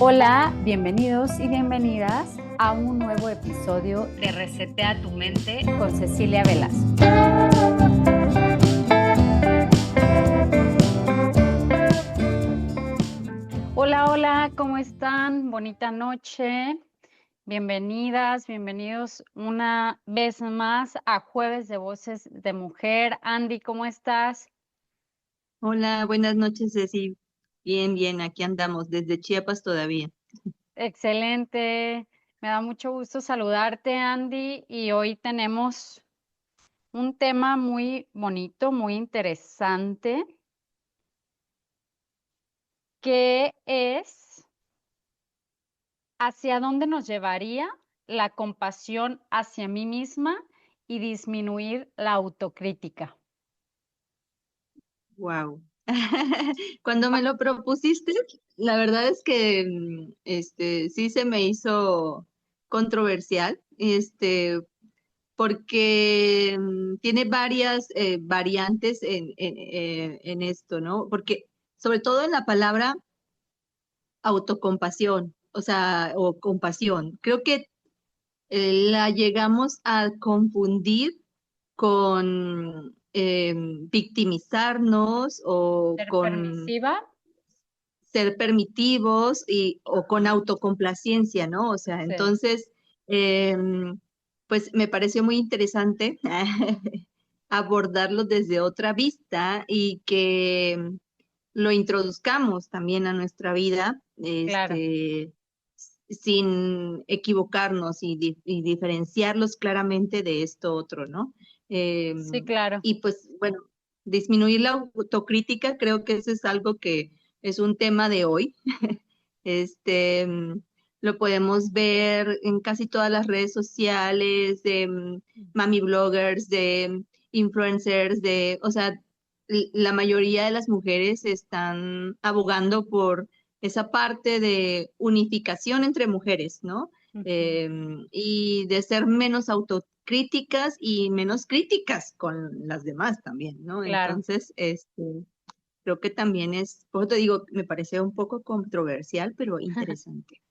Hola, bienvenidos y bienvenidas a un nuevo episodio de Resetea tu mente con Cecilia Velasco. Hola, hola, ¿cómo están? Bonita noche. Bienvenidas, bienvenidos una vez más a Jueves de Voces de Mujer. Andy, ¿cómo estás? Hola, buenas noches, Ceci. Bien, bien, aquí andamos, desde Chiapas todavía. Excelente. Me da mucho gusto saludarte, Andy, y hoy tenemos un tema muy bonito, muy interesante, que es hacia dónde nos llevaría la compasión hacia mí misma y disminuir la autocrítica. Wow. Cuando me lo propusiste, la verdad es que sí se me hizo controversial, porque tiene varias variantes en esto, ¿no? Porque sobre todo en la palabra autocompasión, o sea, o compasión. Creo que la llegamos a confundir con victimizarnos o Ser con permisiva, ser permitivos o con autocomplacencia, ¿no? O sea, sí, entonces, pues me pareció muy interesante abordarlo desde otra vista y que lo introduzcamos también a nuestra vida, claro, sin equivocarnos y diferenciarlos claramente de esto otro, ¿no? sí, Em, claro. y pues bueno, disminuir la autocrítica, creo que eso es algo que es un tema de hoy. Este, mm, lo podemos ver en casi todas las redes sociales, de mami bloggers, de influencers, o sea, la mayoría de las mujeres están abogando por esa parte de unificación entre mujeres, ¿no? Ujú, Y de ser menos autocríticas y menos críticas con las demás también, ¿no? claro. Entonces, creo que también por eso te digo, me parece un poco controversial, pero interesante.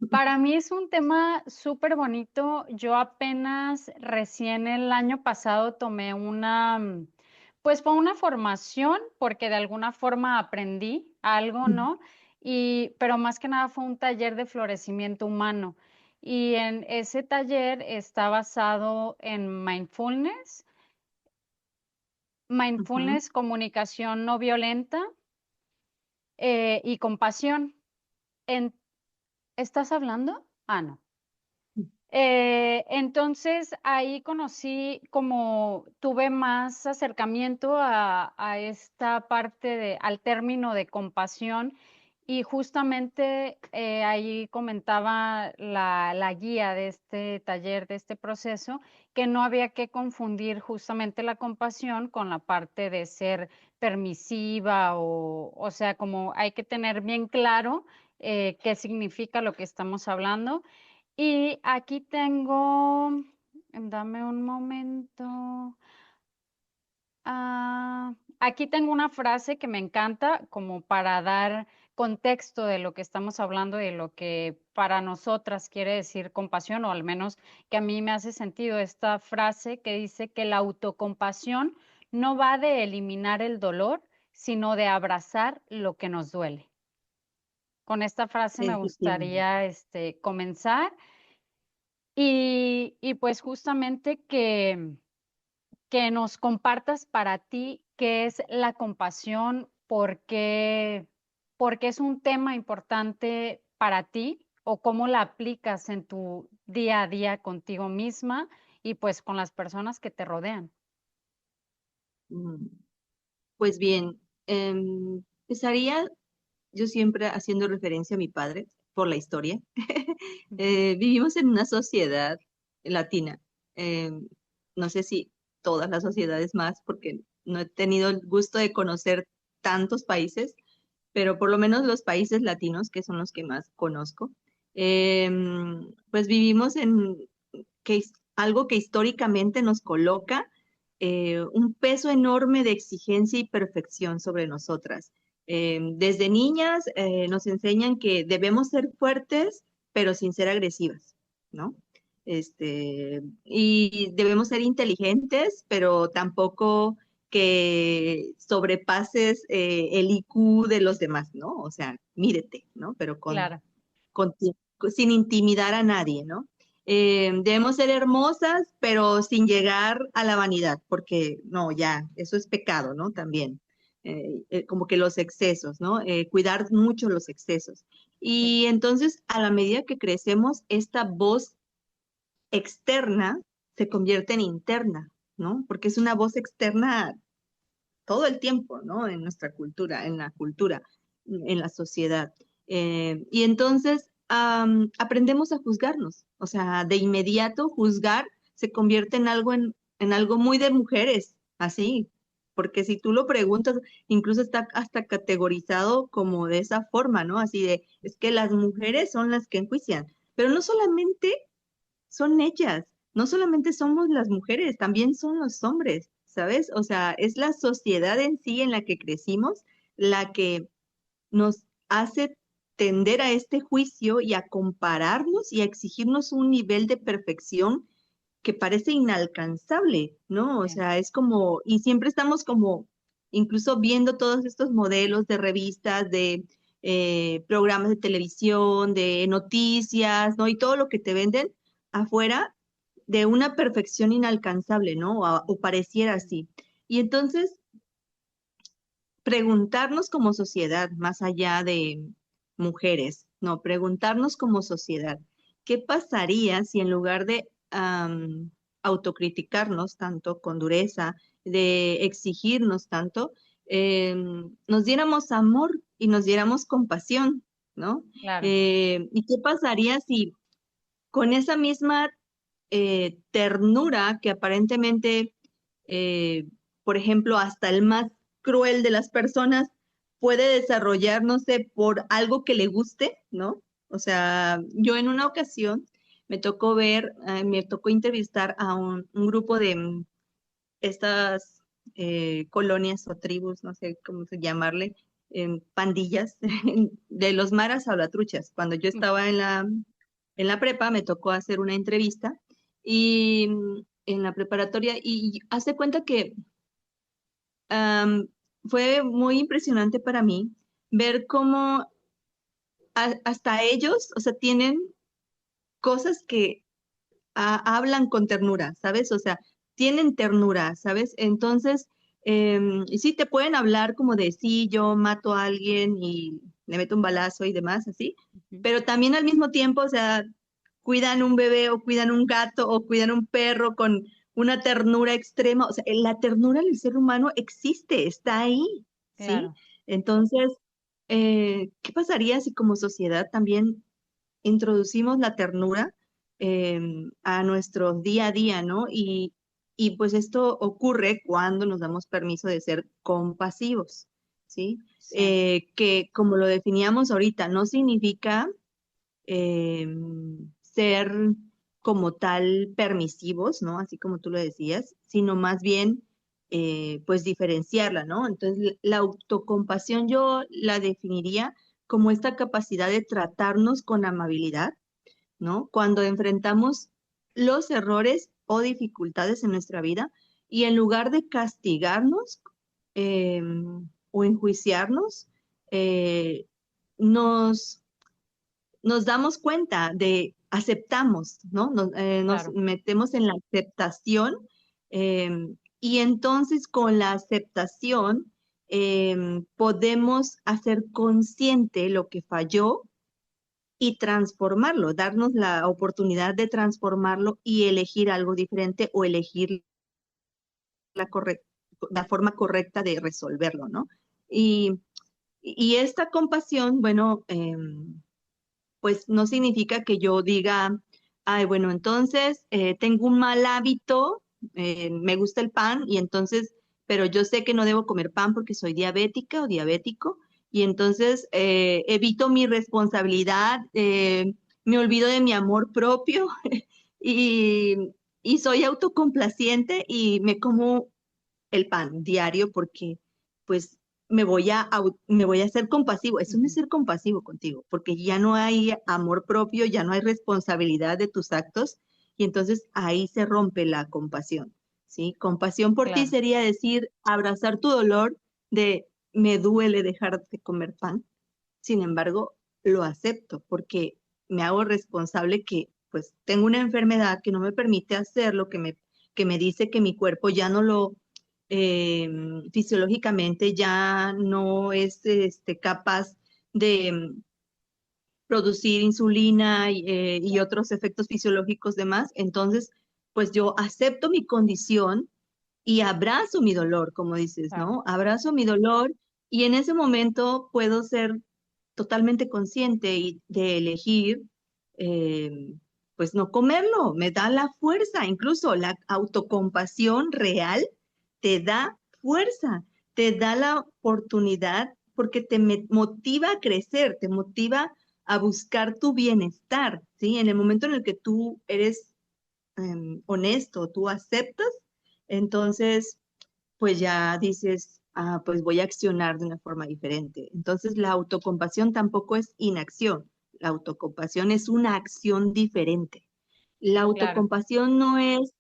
Para mí es un tema súper bonito. Yo apenas recién el año pasado tomé pues fue una formación porque de alguna forma aprendí algo, ¿no? Pero más que nada fue un taller de florecimiento humano. Y en ese taller está basado en Ujú. mindfulness, comunicación no violenta y compasión. En- ¿Estás hablando? Ah, no. Entonces ahí conocí como tuve más acercamiento a esta parte al término de compasión y justamente ahí comentaba la guía de este taller, de este proceso, que no había que confundir justamente la compasión con la parte de ser permisiva o sea, como hay que tener bien claro qué significa lo que estamos hablando y aquí tengo, dame un momento. Aquí tengo una frase que me encanta como para dar contexto de lo que estamos hablando y de lo que para nosotras quiere decir compasión, o al menos que a mí me hace sentido esta frase que dice que la autocompasión no va de eliminar el dolor, sino de abrazar lo que nos duele. Con esta frase me Efectivamente. gustaría comenzar. Y pues justamente que nos compartas para ti qué es la compasión, por qué es un tema importante para ti o cómo la aplicas en tu día a día contigo misma y pues con las personas que te rodean. Mm, Pues bien, empezaría yo siempre haciendo referencia a mi padre por la historia. Ujú. Vivimos en una sociedad latina. No sé si todas las sociedades más, porque no he tenido el gusto de conocer tantos países, pero por lo menos los países latinos, que son los que más conozco, pues vivimos en algo que históricamente nos coloca un peso enorme de exigencia y perfección sobre nosotras. Desde niñas nos enseñan que debemos ser fuertes, pero sin ser agresivas, ¿no? Y debemos ser inteligentes, pero tampoco que sobrepases el IQ de los demás, ¿no? O sea, mídete, ¿no? Pero claro, con- sin intimidar a nadie, ¿no? Debemos ser hermosas, pero sin llegar a la vanidad, porque no, ya, eso es pecado, ¿no? También, como que los excesos, ¿no? Cuidar mucho los excesos. sí, Y entonces, a la medida que crecemos, esta voz externa se convierte en interna, ¿no? Porque es una voz externa todo el tiempo, ¿no? En nuestra cultura, en la cultura, en la sociedad. Y entonces aprendemos a juzgarnos, o sea, de inmediato juzgar se convierte en algo muy de mujeres, así, porque si tú lo preguntas, incluso está hasta categorizado como de esa forma, ¿no? Así de, es que las mujeres son las que enjuician, pero no solamente son ellas. No solamente somos las mujeres, también son los hombres, ¿sabes? O sea, es la sociedad en sí en la que crecimos la que nos hace tender a este juicio y a compararnos y a exigirnos un nivel de perfección que parece inalcanzable, ¿no? O sí, sea, es como, y siempre estamos como, incluso viendo todos estos modelos de revistas, de programas de televisión, de noticias, ¿no? Y todo lo que te venden afuera de una perfección inalcanzable, ¿no? O pareciera así. Y entonces, preguntarnos como sociedad, más allá de mujeres, no, preguntarnos como sociedad, ¿qué pasaría si en lugar de autocriticarnos tanto con dureza, de exigirnos tanto, nos diéramos amor y nos diéramos compasión, ¿no? claro, ¿Y qué pasaría si con esa misma ternura que aparentemente, eh, por ejemplo, hasta el más cruel de las personas puede desarrollar, no sé, por algo que le guste, ¿no? O sea, yo en una ocasión me tocó entrevistar a un grupo de estas colonias o tribus, no sé cómo se llamarle, pandillas de los maras salvatruchas. Cuando yo ujú, estaba en la prepa, me tocó hacer una entrevista y en la preparatoria y hace cuenta que am, fue muy impresionante para mí ver cómo hasta ellos, o sea, tienen cosas que hablan con ternura, ¿sabes? O sea, tienen ternura, ¿sabes? Entonces, y sí te pueden hablar como de, sí, yo mato a alguien y le meto un balazo y demás, así, ujú, pero también al mismo tiempo, o sea, cuidan un bebé o cuidan un gato o cuidan un perro con una ternura extrema, o sea, la ternura del ser humano existe, está ahí, ¿sí? claro, Entonces, ¿qué pasaría si como sociedad también introducimos la ternura a nuestro día a día, ¿no? Y pues esto ocurre cuando nos damos permiso de ser compasivos, ¿sí? sí, Que como lo definíamos ahorita, no significa eh, ser como tal permisivos, ¿no? Así como tú lo decías, sino más bien, pues diferenciarla, ¿no? Entonces, la autocompasión yo la definiría como esta capacidad de tratarnos con amabilidad, ¿no? Cuando enfrentamos los errores o dificultades en nuestra vida y en lugar de castigarnos eh, o enjuiciarnos, eh, nos nos damos cuenta de aceptamos, ¿no? Nos claro, metemos en la aceptación y entonces con la aceptación podemos hacer consciente lo que falló y transformarlo, darnos la oportunidad de transformarlo y elegir algo diferente o elegir la forma correcta de resolverlo, ¿no? Y, y esta compasión, bueno, pues no significa que yo diga, ay, bueno, entonces tengo un mal hábito, me gusta el pan y entonces, pero yo sé que no debo comer pan porque soy diabética o diabético y entonces evito mi responsabilidad, me olvido de mi amor propio y, y soy autocomplaciente y me como el pan diario porque pues me voy a ser compasivo. Eso no es ser compasivo contigo, porque ya no hay amor propio, ya no hay responsabilidad de tus actos, y entonces ahí se rompe la compasión, ¿sí? Compasión por ti Claro, sería decir, abrazar tu dolor de me duele dejar de comer pan, sin embargo, lo acepto porque me hago responsable que pues tengo una enfermedad que no me permite hacer lo que me dice que mi cuerpo ya no lo, fisiológicamente ya no es capaz de producir insulina y otros efectos fisiológicos demás. Entonces, pues yo acepto mi condición y abrazo mi dolor, como dices, claro, ¿no? Abrazo mi dolor y en ese momento puedo ser totalmente consciente y de elegir, eh, pues no comerlo, me da la fuerza, incluso la autocompasión real te da fuerza, te da la oportunidad porque motiva a crecer, te motiva a buscar tu bienestar, ¿sí? En el momento en el que tú eres honesto, tú aceptas, entonces pues ya dices, ah, pues voy a accionar de una forma diferente. Entonces la autocompasión tampoco es inacción, la autocompasión es una acción diferente. La claro. autocompasión no es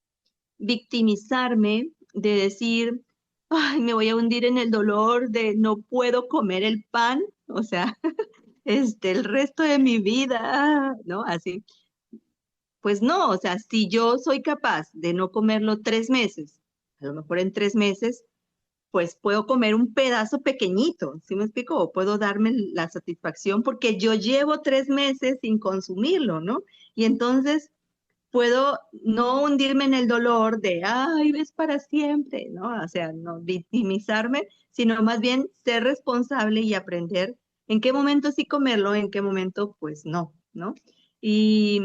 victimizarme de decir, ay, me voy a hundir en el dolor de no puedo comer el pan, o sea, el resto de mi vida, ¿no? Así. Pues no, o sea, si yo soy capaz de no comerlo 3 meses, a lo mejor en 3 meses, pues puedo comer un pedazo pequeñito, ¿sí me explico? O puedo darme la satisfacción porque yo llevo 3 meses sin consumirlo, ¿no? Y entonces puedo no hundirme en el dolor de, ay, ves para siempre, ¿no? O sea, no victimizarme, sino más bien ser responsable y aprender en qué momento sí comerlo, en qué momento pues no, ¿no? Y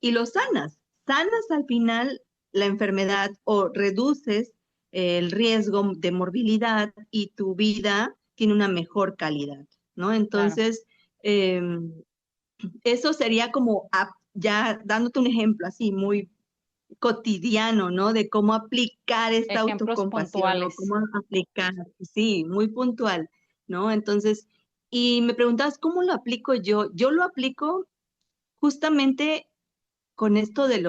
lo sanas al final la enfermedad o reduces el riesgo de morbilidad y tu vida tiene una mejor calidad, ¿no? Claro. Entonces, em, eso sería como ya dándote un ejemplo así muy cotidiano, ¿no? De cómo aplicar esta Ejemplos autocompasión o puntuales. cómo aplicar, sí, muy puntual, ¿no? Entonces, y me preguntabas, ¿cómo lo aplico yo? Yo lo aplico justamente con esto de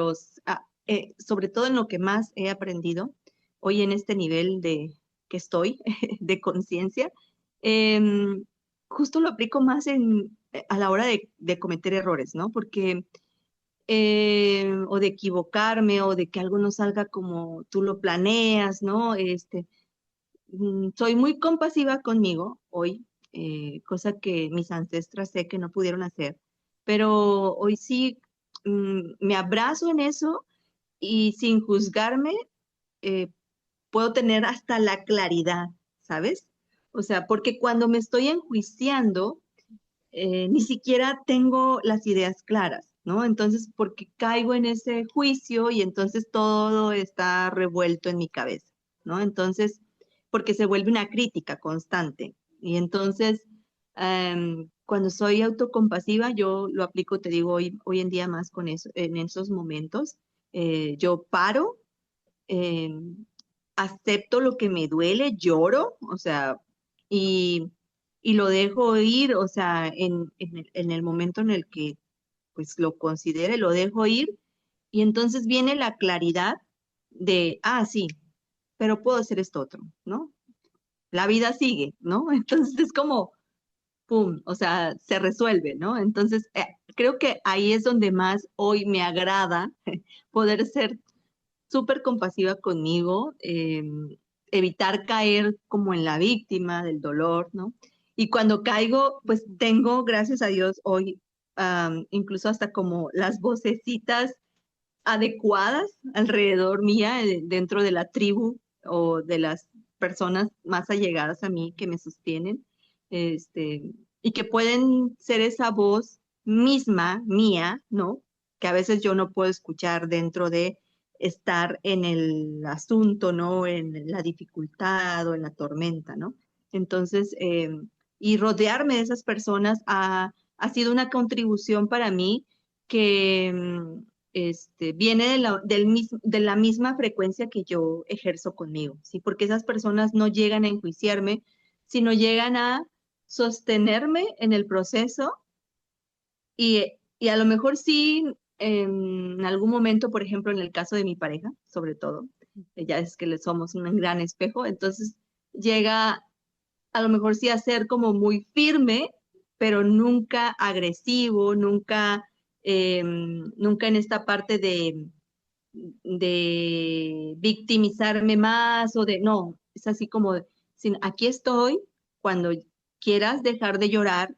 sobre todo en lo que más he aprendido hoy en este nivel de que estoy, de conciencia, em, justo lo aplico más a la hora de cometer errores, ¿no? Porque, o de equivocarme, o de que algo no salga como tú lo planeas, ¿no? Soy muy compasiva conmigo hoy, cosa que mis ancestras sé que no pudieron hacer, pero hoy sí me abrazo en eso y sin juzgarme eh, puedo tener hasta la claridad, ¿sabes? O sea, porque cuando me estoy enjuiciando, ni siquiera tengo las ideas claras, ¿no? Entonces, porque caigo en ese juicio y entonces todo está revuelto en mi cabeza, ¿no? Entonces, porque se vuelve una crítica constante. Y entonces, cuando soy autocompasiva, yo lo aplico, te digo, hoy en día más con eso, en esos momentos, yo paro, em, acepto lo que me duele, lloro, o sea, y, y lo dejo ir, o sea, en el momento en el que pues lo considere, lo dejo ir, y entonces viene la claridad de, ah, sí, pero puedo hacer esto otro, ¿no? La vida sigue, ¿no? Entonces es como, pum, o sea, se resuelve, ¿no? Entonces, creo que ahí es donde más hoy me agrada poder ser súper compasiva conmigo, evitar caer como en la víctima del dolor, ¿no? Y cuando caigo, pues tengo, gracias a Dios, hoy incluso hasta como las vocecitas adecuadas alrededor mía, dentro de la tribu o de las personas más allegadas a mí que me sostienen, este, y que pueden ser esa voz misma, mía, ¿no? Que a veces yo no puedo escuchar dentro de estar en el asunto, ¿no? En la dificultad o en la tormenta, ¿no? Entonces, y rodearme de esas personas ha sido una contribución para mí que viene de la misma frecuencia que yo ejerzo conmigo, ¿sí? Porque esas personas no llegan a enjuiciarme, sino llegan a sostenerme en el proceso y a lo mejor sí, en algún momento, por ejemplo, en el caso de mi pareja, sobre todo, ya es que le somos un gran espejo, entonces llega a lo mejor sí a ser como muy firme, pero nunca agresivo, nunca en esta parte de victimizarme más o de, no, es así como, aquí estoy cuando quieras dejar de llorar,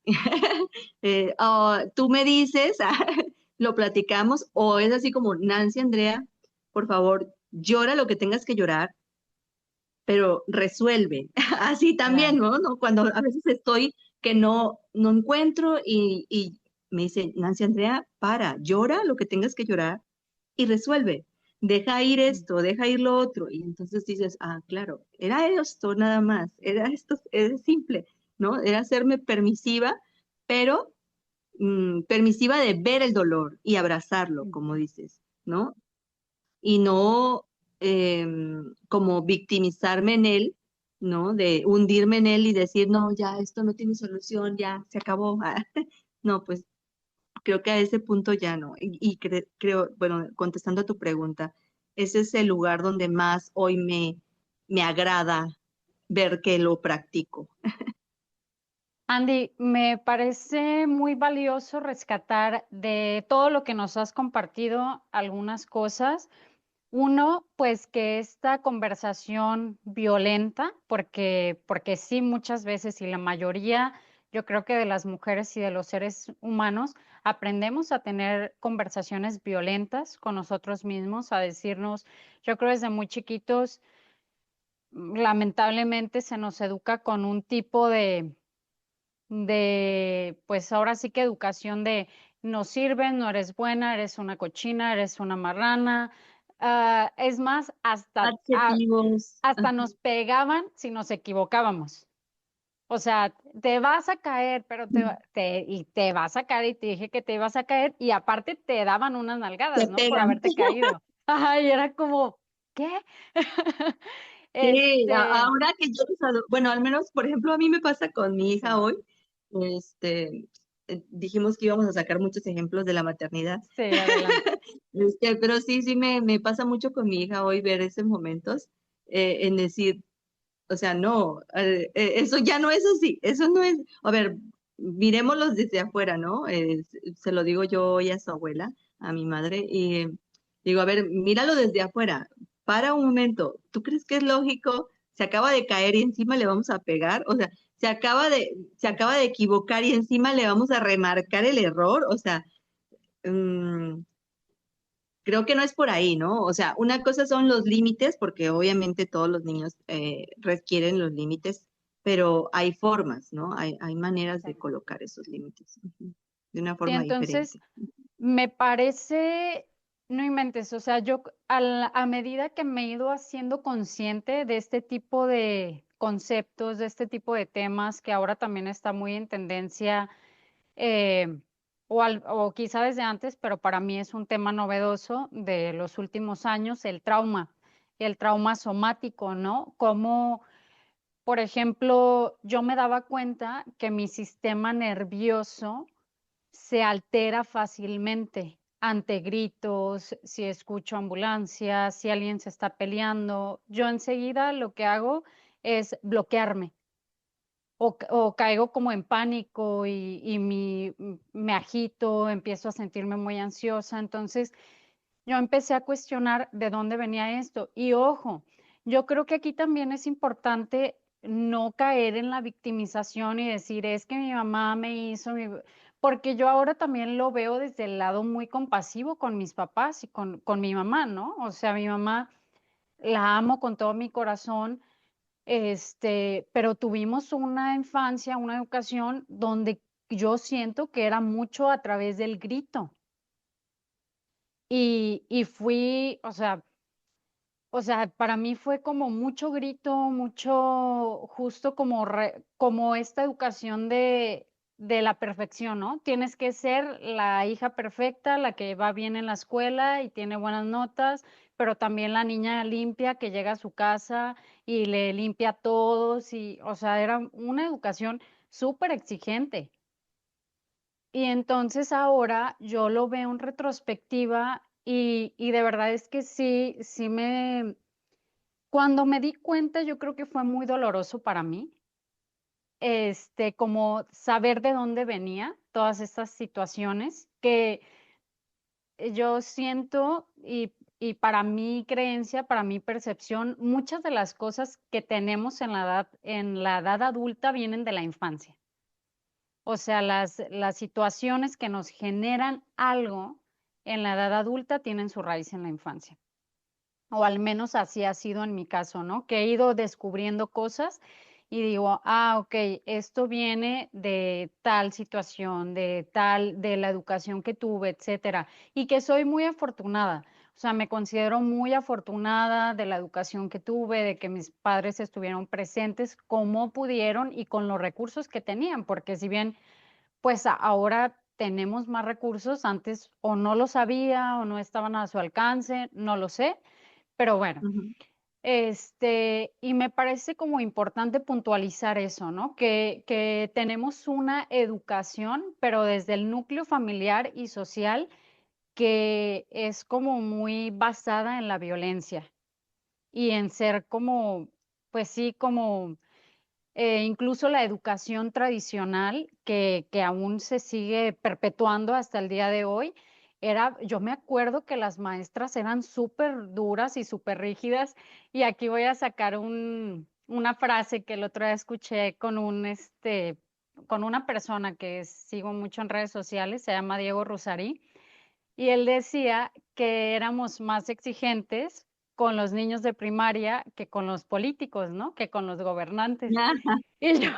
tú me dices, lo platicamos, o es así como, Nancy, Andrea, por favor, llora lo que tengas que llorar, pero resuelve. Así también, Claro. ¿no? ¿No? Cuando a veces estoy que no encuentro y me dice, Nancy, Andrea, llora lo que tengas que llorar y resuelve. Deja ir esto, deja ir lo otro. Y entonces dices, claro, era esto nada más, era esto, es simple, ¿no? Era hacerme permisiva, pero permisiva de ver el dolor y abrazarlo, como dices, ¿no? Y no como victimizarme en él, ¿no? De hundirme en él y decir, no, ya, esto no tiene solución, ya, se acabó. No, pues creo que a ese punto ya no. Creo, bueno, contestando a tu pregunta, ese es el lugar donde más hoy me agrada ver que lo practico. Andy, me parece muy valioso rescatar de todo lo que nos has compartido algunas cosas. Uno, pues que esta conversación violenta, porque sí, muchas veces y la mayoría, yo creo que de las mujeres y de los seres humanos, aprendemos a tener conversaciones violentas con nosotros mismos, a decirnos, yo creo desde muy chiquitos, lamentablemente se nos educa con un tipo pues ahora sí que educación de no sirves, no eres buena, eres una cochina, eres una marrana. Es más, Adjetivos. hasta nos pegaban si nos equivocábamos. O sea, te vas a caer, pero y te vas a caer y te dije que te ibas a caer y aparte te daban unas Te nalgadas, ¿no? Por pegan. haberte caído. Ay, era como, ¿qué? Sí, Este, ahora que yo bueno, al menos, por ejemplo, a mí me pasa con mi hija sí, hoy, dijimos que íbamos a sacar muchos ejemplos de la maternidad, sí, adelante. pero sí, sí me pasa mucho con mi hija hoy ver esos momentos en decir, o sea, no, eso ya no es así, eso no es, a ver, miremoslos desde afuera, ¿no? Se lo digo yo hoy a su abuela, a mi madre, y digo, a ver, míralo desde afuera, para un momento, ¿tú crees que es lógico? Se acaba de caer y encima le vamos a pegar, o sea, se acaba de equivocar y encima le vamos a remarcar el error, o sea, mm, creo que no es por ahí, ¿no? O sea, una cosa son los límites, porque obviamente todos los niños requieren los límites, pero hay formas, ¿no? Hay maneras de Sí. colocar esos límites de una Sí, forma entonces diferente. me parece, no inventes, o sea, yo a medida que me he ido haciendo consciente de este tipo de conceptos, de este tipo de temas que ahora también está muy en tendencia, eh, o quizá desde antes, pero para mí es un tema novedoso de los últimos años, el trauma somático, ¿no? Como, por ejemplo, yo me daba cuenta que mi sistema nervioso se altera fácilmente ante gritos, si escucho ambulancias, si alguien se está peleando. Yo enseguida lo que hago es bloquearme o caigo como en pánico y me agito, empiezo a sentirme muy ansiosa. Entonces, yo empecé a cuestionar de dónde venía esto. Y ojo, yo creo que aquí también es importante no caer en la victimización y decir, es que mi mamá me hizo, porque yo ahora también lo veo desde el lado muy compasivo con mis papás y con mi mamá, ¿no? O sea, mi mamá la amo con todo mi corazón, pero tuvimos una infancia, una educación donde yo siento que era mucho a través del grito. Y fui, o sea, para mí fue como mucho grito, mucho, justo como esta educación de la perfección, ¿no? Tienes que ser la hija perfecta, la que va bien en la escuela y tiene buenas notas, pero también la niña limpia que llega a su casa y le limpia a todos y, o sea, era una educación súper exigente. Y entonces ahora yo lo veo en retrospectiva y de verdad es que sí cuando me di cuenta, yo creo que fue muy doloroso para mí, como saber de dónde venía todas estas situaciones que yo siento y para mi creencia, para mi percepción, muchas de las cosas que tenemos en la edad adulta vienen de la infancia. O sea, las situaciones que nos generan algo en la edad adulta tienen su raíz en la infancia. O al menos así ha sido en mi caso, ¿no? Que he ido descubriendo cosas y digo, ah, ok, esto viene de tal situación, de la educación que tuve, etcétera. Y que soy muy afortunada. O sea, me considero muy afortunada de la educación que tuve, de que mis padres estuvieron presentes como pudieron y con los recursos que tenían, porque si bien pues ahora tenemos más recursos, antes o no lo sabía o no estaban a su alcance, no lo sé, pero bueno, Ujú. y me parece como importante puntualizar eso, ¿no? Que tenemos una educación, pero desde el núcleo familiar y social que es como muy basada en la violencia y en ser como, pues sí, como incluso la educación tradicional que aún se sigue perpetuando hasta el día de hoy, yo me acuerdo que las maestras eran súper duras y súper rígidas, y aquí voy a sacar una frase que el otro día escuché con una persona que sigo mucho en redes sociales, se llama Diego Rusarí, y él decía que éramos más exigentes con los niños de primaria que con los políticos, ¿no? Que con los gobernantes. Ajá. Y yo,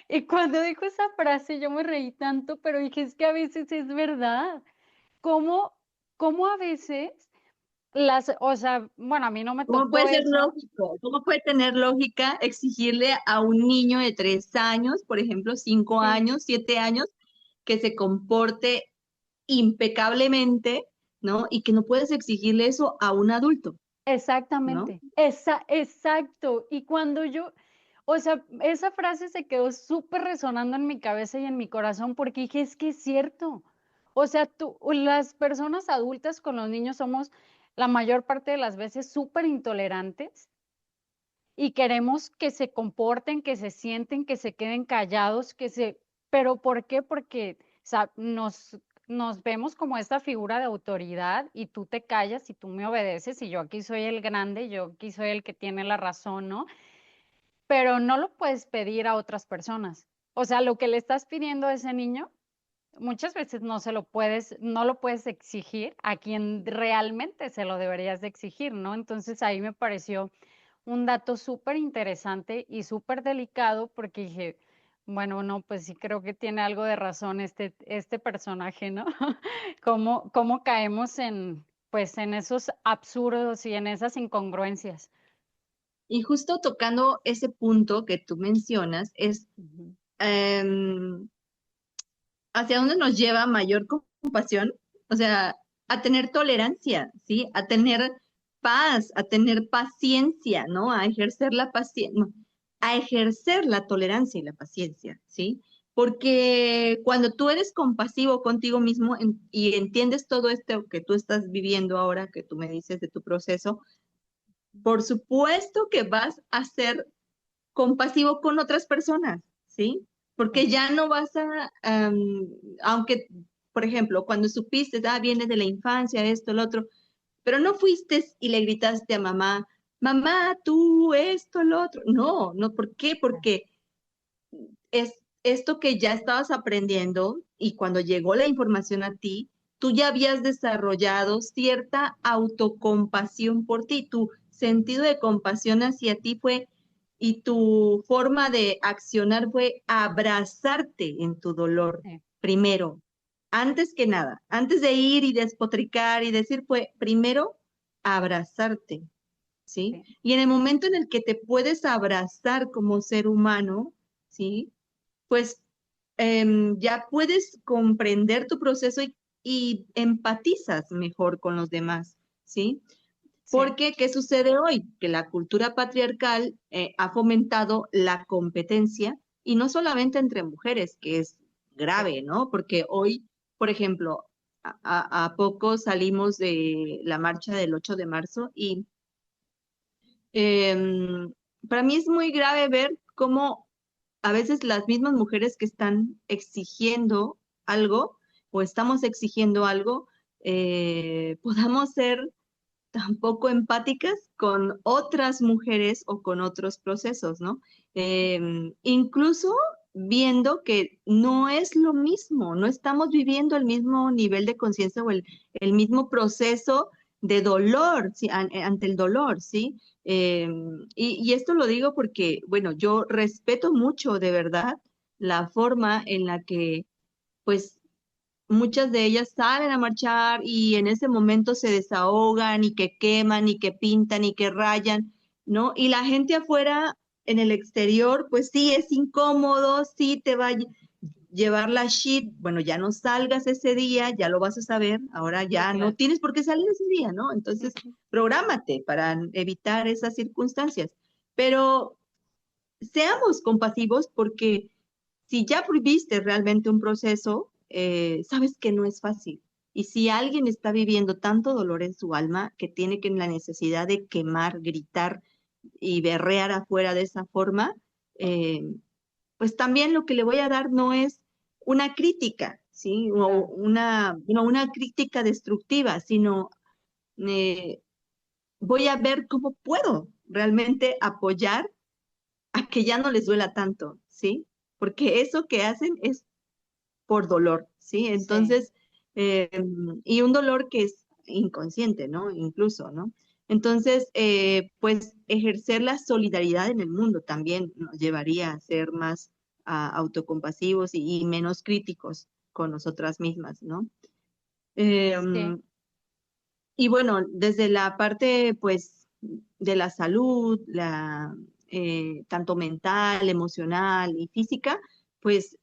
y cuando dijo esa frase, yo me reí tanto, pero dije, es que a veces es verdad. ¿Cómo, cómo a veces o sea, bueno, a mí no me ¿Cómo tocó puede ser eso. lógico? ¿Cómo puede tener lógica exigirle a un niño de 3 años, por ejemplo, cinco Sí, años, 7 años, que se comporte impecablemente, ¿no? Y que no puedes exigirle eso a un adulto, ¿no? exactamente, exacto. Y cuando o sea, esa frase se quedó súper resonando en mi cabeza y en mi corazón porque dije, es que es cierto. O sea, las personas adultas con los niños somos la mayor parte de las veces súper intolerantes y queremos que se comporten, que se sienten, que se queden callados, pero ¿por qué? Porque nos vemos como esta figura de autoridad y tú te callas y tú me obedeces y yo aquí soy el grande, yo aquí soy el que tiene la razón, ¿no? Pero no lo puedes pedir a otras personas. O sea, lo que le estás pidiendo a ese niño, muchas veces no lo puedes exigir a quien realmente se lo deberías de exigir, ¿no? Entonces ahí me pareció un dato súper interesante y súper delicado porque dije, bueno, no, pues sí creo que tiene algo de razón este personaje, ¿no? Cómo caemos pues, en esos absurdos y en esas incongruencias. Y justo tocando ese punto que tú mencionas, es Ujú. em, hacia dónde nos lleva mayor compasión, o sea, a tener tolerancia, ¿sí? A tener paz, a tener paciencia, ¿no? A ejercer la paciencia, a ejercer la tolerancia y la paciencia, ¿sí? Porque cuando tú eres compasivo contigo mismo y entiendes todo esto que tú estás viviendo ahora, que tú me dices de tu proceso, por supuesto que vas a ser compasivo con otras personas, ¿sí? Porque Sí, ya no vas aunque, por ejemplo, cuando supiste, viene de la infancia, esto, lo otro, pero no fuiste y le gritaste a mamá, mamá, tú, esto, lo otro. No, no, ¿por qué? sí, Porque es esto que ya estabas aprendiendo y cuando llegó la información a ti, tú ya habías desarrollado cierta autocompasión por ti, tu sentido de compasión hacia ti fue y tu forma de accionar fue abrazarte en tu dolor sí, primero, antes que nada, antes de ir y despotricar y decir, fue primero abrazarte, ¿sí? sí, Y en el momento en el que te puedes abrazar como ser humano, ¿sí? Pues ya puedes comprender tu proceso y empatizas mejor con los demás, ¿sí? Sí, Porque, ¿qué sucede hoy? Que la cultura patriarcal ha fomentado la competencia y no solamente entre mujeres, que es sí, grave, ¿no? Porque hoy, por ejemplo, a poco salimos de la marcha del 8 de marzo y em, para mí es muy grave ver cómo a veces las mismas mujeres que están exigiendo algo o estamos exigiendo algo, podamos ser tampoco empáticas con otras mujeres o con otros procesos, ¿no? Incluso viendo que no es lo mismo, no estamos viviendo el mismo nivel de conciencia o el mismo proceso de dolor, ¿sí? Ante el dolor, ¿sí? Y esto lo digo porque, bueno, yo respeto mucho de verdad la forma en la que, pues, muchas de ellas salen a marchar y en ese momento se desahogan y que queman y que pintan y que rayan, ¿no? Y la gente afuera, en el exterior, pues sí, es incómodo, sí te va a llevar la shit, bueno, ya no salgas ese día, ya lo vas a saber, ahora sí, ya no claro. tienes por qué salir ese día, ¿no? Entonces, Ujú. prográmate para evitar esas circunstancias. Pero seamos compasivos porque si ya viviste realmente un proceso, sabes que no es fácil. Y si alguien está viviendo tanto dolor en su alma que tiene que la necesidad de quemar, gritar y berrear afuera de esa forma, eh, pues también lo que le voy a dar no es una crítica, ¿sí? O Claro. una crítica destructiva, sino eh, voy a ver cómo puedo realmente apoyar a que ya no les duela tanto, ¿sí? Porque eso que hacen es por dolor, ¿sí? Sí, Entonces, eh, y un dolor que es inconsciente, ¿no? Incluso, ¿no? Entonces, pues ejercer la solidaridad en el mundo también nos llevaría a ser más autocompasivos y menos críticos con nosotras mismas, ¿no? Eh, sí, y bueno, desde la parte, pues, de la salud, tanto mental, emocional y física, pues,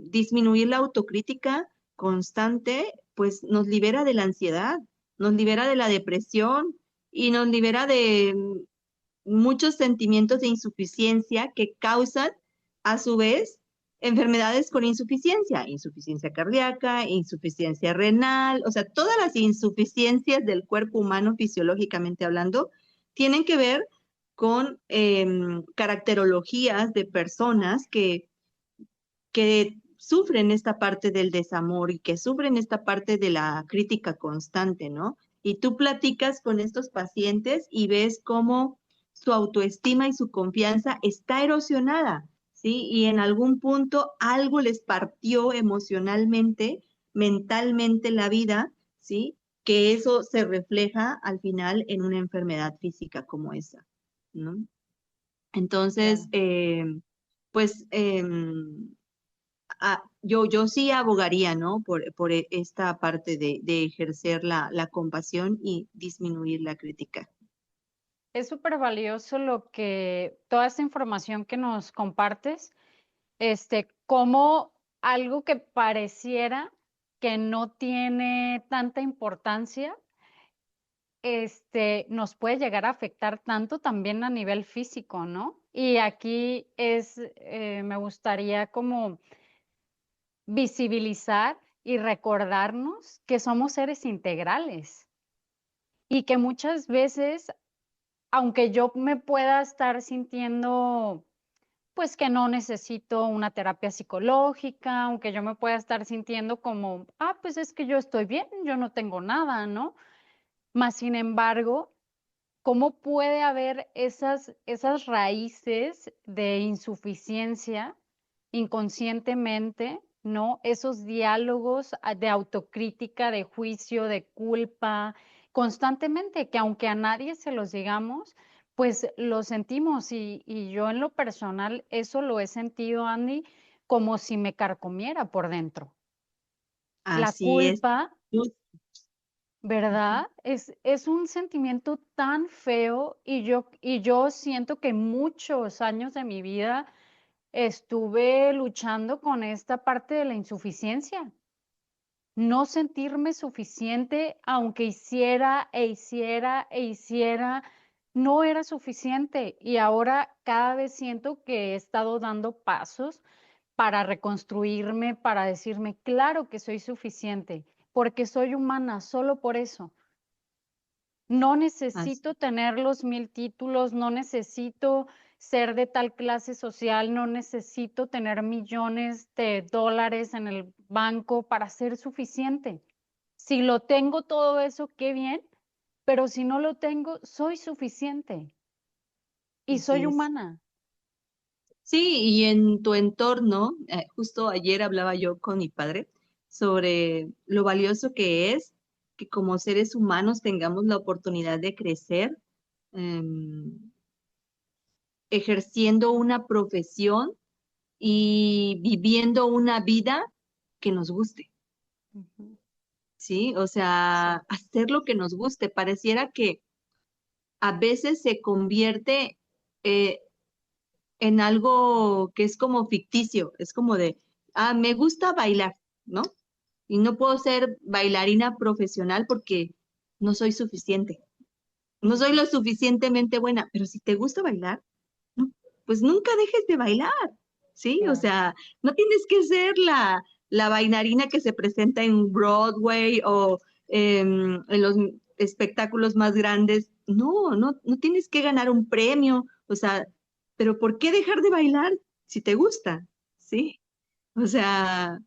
disminuir la autocrítica constante, pues, nos libera de la ansiedad, nos libera de la depresión y nos libera de muchos sentimientos de insuficiencia que causan, a su vez, enfermedades con insuficiencia, insuficiencia cardíaca, insuficiencia renal, o sea, todas las insuficiencias del cuerpo humano fisiológicamente hablando tienen que ver con caracterologías de personas que sufren esta parte del desamor y que sufren esta parte de la crítica constante, ¿no? Y tú platicas con estos pacientes y ves cómo su autoestima y su confianza está erosionada, ¿sí? Y en algún punto algo les partió emocionalmente, mentalmente la vida, ¿sí? Que eso se refleja al final en una enfermedad física como esa, ¿no? Entonces, claro. pues yo sí abogaría, ¿no? Por esta parte de ejercer la compasión y disminuir la crítica. Es súper valioso toda esta información que nos compartes, como algo que pareciera que no tiene tanta importancia, nos puede llegar a afectar tanto también a nivel físico, ¿no? Y aquí me gustaría como visibilizar y recordarnos que somos seres integrales y que muchas veces, aunque yo me pueda estar sintiendo, pues que no necesito una terapia psicológica, aunque yo me pueda estar sintiendo como, pues es que yo estoy bien, yo no tengo nada, ¿no? Más sin embargo, ¿cómo puede haber esas raíces de insuficiencia inconscientemente, ¿no? Esos diálogos de autocrítica, de juicio, de culpa, constantemente, que aunque a nadie se los digamos, pues lo sentimos y yo en lo personal eso lo he sentido, Andy, como si me carcomiera por dentro. La Así es. culpa, Ujú. ¿verdad? Es un sentimiento tan feo y yo siento que muchos años de mi vida estuve luchando con esta parte de la insuficiencia. No sentirme suficiente, aunque hiciera e hiciera e hiciera, no era suficiente. Y ahora cada vez siento que he estado dando pasos para reconstruirme, para decirme, claro que soy suficiente, porque soy humana, solo por eso. No Así, necesito tener los 1000 títulos, no necesito ser de tal clase social, no necesito tener millones de dólares en el banco para ser suficiente. Si lo tengo todo eso, qué bien, pero si no lo tengo, soy suficiente y así soy es. humana. Sí, y en tu entorno, justo ayer hablaba yo con mi padre sobre lo valioso que es que como seres humanos tengamos la oportunidad de crecer, em, ejerciendo una profesión y viviendo una vida que nos guste, Ujú. ¿sí? O sea, hacer lo que nos guste. Pareciera que a veces se convierte eh, en algo que es como ficticio, es como de, me gusta bailar, ¿no? Y no puedo ser bailarina profesional porque no soy suficiente, no soy Ujú. lo suficientemente buena, pero si te gusta bailar, no, pues nunca dejes de bailar, ¿sí? O Claro. sea, no tienes que ser la bailarina que se presenta en Broadway o en los espectáculos más grandes. No, no, no tienes que ganar un premio, o sea, pero ¿por qué dejar de bailar si te gusta? ¿Sí? O sea,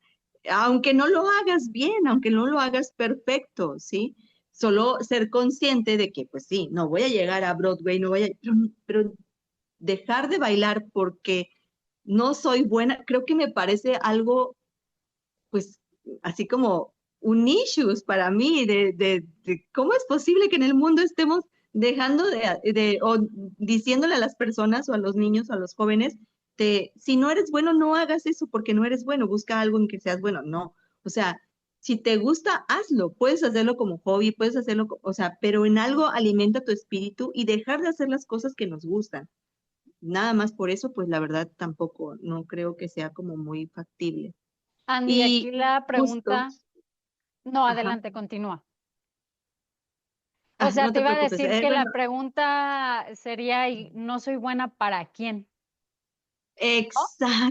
aunque no lo hagas bien, aunque no lo hagas perfecto, ¿sí? Solo ser consciente de que, pues sí, no voy a llegar a Broadway, no voy a, pero dejar de bailar porque no soy buena, creo que me parece algo, pues, así como un issues para mí, de cómo es posible que en el mundo estemos dejando o diciéndole a las personas o a los niños o a los jóvenes, si no eres bueno, no hagas eso porque no eres bueno, busca algo en que seas bueno, no. O sea, si te gusta, hazlo, puedes hacerlo como hobby, puedes hacerlo, o sea, pero en algo alimenta tu espíritu y dejar de hacer las cosas que nos gustan. Nada más por eso, pues la verdad tampoco, no creo que sea como muy factible. Andy, aquí Y la justo, pregunta, no, ajá, adelante, continúa. O sea, no te te iba a preocupes. decir que la Bueno, pregunta sería, ¿y no soy buena para quién? ¿No? exacto.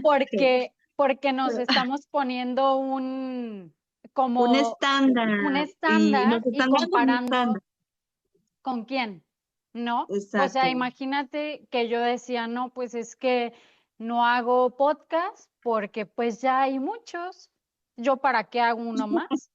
Porque nos estamos poniendo Un como un estándar y estándar nos y están dando un comparando estándar. con quién, ¿no? O sea, Exacto. imagínate que yo decía, no, pues es que no hago podcast porque pues ya hay muchos. ¿Yo para qué hago uno más?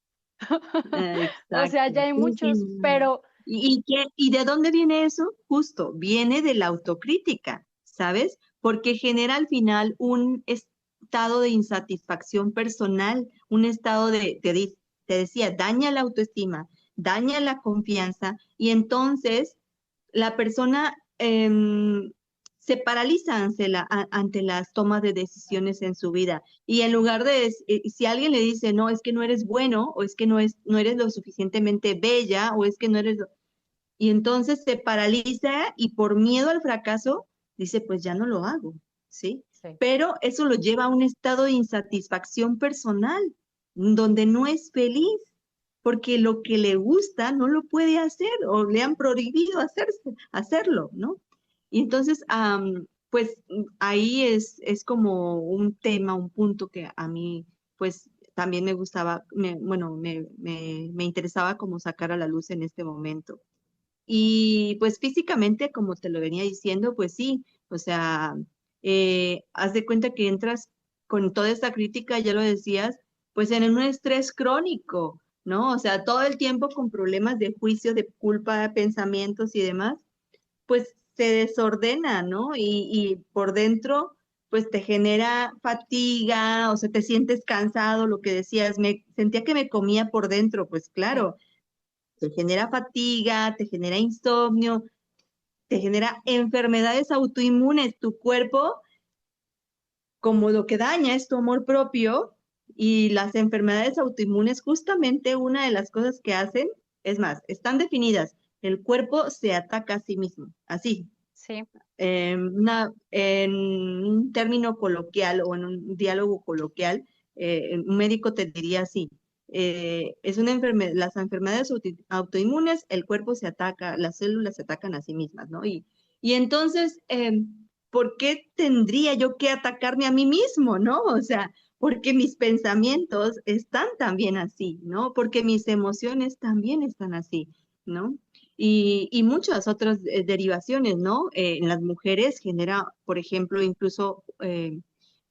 O sea, Exacto. ya hay Sí, muchos, pero ¿y de dónde viene eso? Justo, viene de la autocrítica, ¿sabes? Porque genera al final un estado de insatisfacción personal, un estado te decía, daña la autoestima, daña la confianza y entonces la persona se paraliza ante las tomas de decisiones en su vida. Y en lugar si alguien le dice, no, es que no eres bueno, o es que no eres lo suficientemente bella, o es que no eres y entonces se paraliza y por miedo al fracaso dice, pues ya no lo hago, ¿sí? sí. Pero eso lo lleva a un estado de insatisfacción personal, donde no es feliz, porque lo que le gusta no lo puede hacer o le han prohibido hacerlo, ¿no? Y entonces, pues ahí es como un tema, un punto que a mí, pues también me gustaba, bueno, me interesaba como sacar a la luz en este momento. Y pues físicamente, como te lo venía diciendo, pues sí, o sea, haz de cuenta que entras con toda esta crítica, ya lo decías, pues en un estrés crónico, ¿no? O sea, todo el tiempo con problemas de juicio, de culpa, pensamientos y demás, pues se desordena, ¿no? Y por dentro, pues te genera fatiga, o sea, te sientes cansado, lo que decías, me sentía que me comía por dentro, pues Sí. claro, te genera fatiga, te genera insomnio, te genera enfermedades autoinmunes. Tu cuerpo, como lo que daña es tu amor propio y las enfermedades autoinmunes, justamente una de las cosas que hacen, es más, están definidas. El cuerpo se ataca a sí mismo, así. sí. En un término coloquial o en un diálogo coloquial, un médico te diría así, es una enfermedad, las enfermedades autoinmunes, el cuerpo se ataca, las células se atacan a sí mismas, ¿no? Y entonces, ¿por qué tendría yo que atacarme a mí mismo, ¿no? O sea, porque mis pensamientos están también así, ¿no? Porque mis emociones también están así, ¿no? Y muchas otras derivaciones, ¿no? En las mujeres genera, por ejemplo, incluso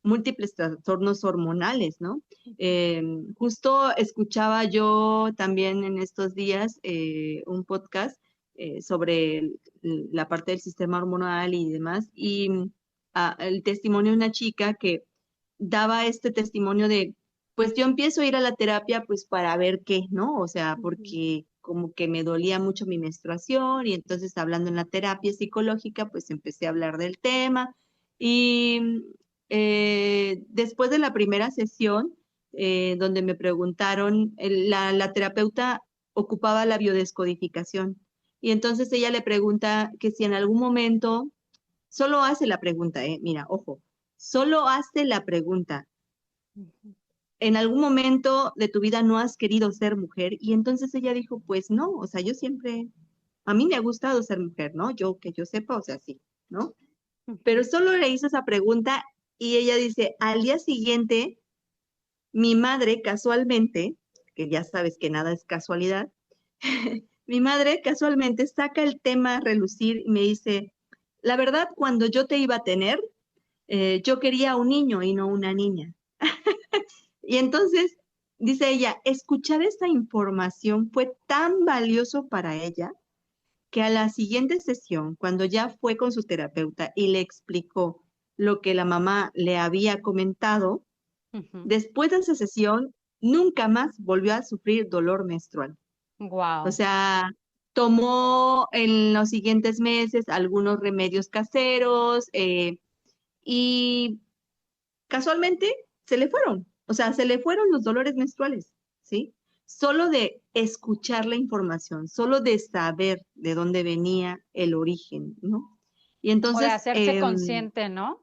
múltiples trastornos hormonales, ¿no? Eh, Justo escuchaba yo también en estos días un podcast sobre la parte del sistema hormonal y demás, y el testimonio de una chica que daba este testimonio de, pues yo empiezo a ir a la terapia pues para ver qué, ¿no? O sea, Ujú. porque como que me dolía mucho mi menstruación y entonces hablando en la terapia psicológica pues empecé a hablar del tema y después de la primera sesión donde me preguntaron, la terapeuta ocupaba la biodescodificación y entonces ella le pregunta que si en algún momento, solo hace la pregunta, mira, ojo, solo hace la pregunta, Ujú. ¿en algún momento de tu vida no has querido ser mujer? Y entonces ella dijo, pues no, o sea, yo siempre, a mí me ha gustado ser mujer, ¿no? Yo, que yo sepa, o sea, sí, ¿no? Pero Ujú. solo le hizo esa pregunta y ella dice, al día siguiente, mi madre casualmente, que ya sabes que nada es casualidad, mi madre casualmente saca el tema a relucir y me dice, la verdad, cuando yo te iba a tener, yo quería un niño y no una niña. Y entonces, dice ella, escuchar esta información fue tan valioso para ella que a la siguiente sesión, cuando ya fue con su terapeuta y le explicó lo que la mamá le había comentado, Ujú. después de esa sesión, nunca más volvió a sufrir dolor menstrual. O Guau. sea, tomó en los siguientes meses algunos remedios caseros y casualmente se le fueron, o sea, se le fueron los dolores menstruales, ¿sí? Solo de escuchar la información, solo de saber de dónde venía el origen, ¿no? Y O de entonces, hacerse consciente, ¿no?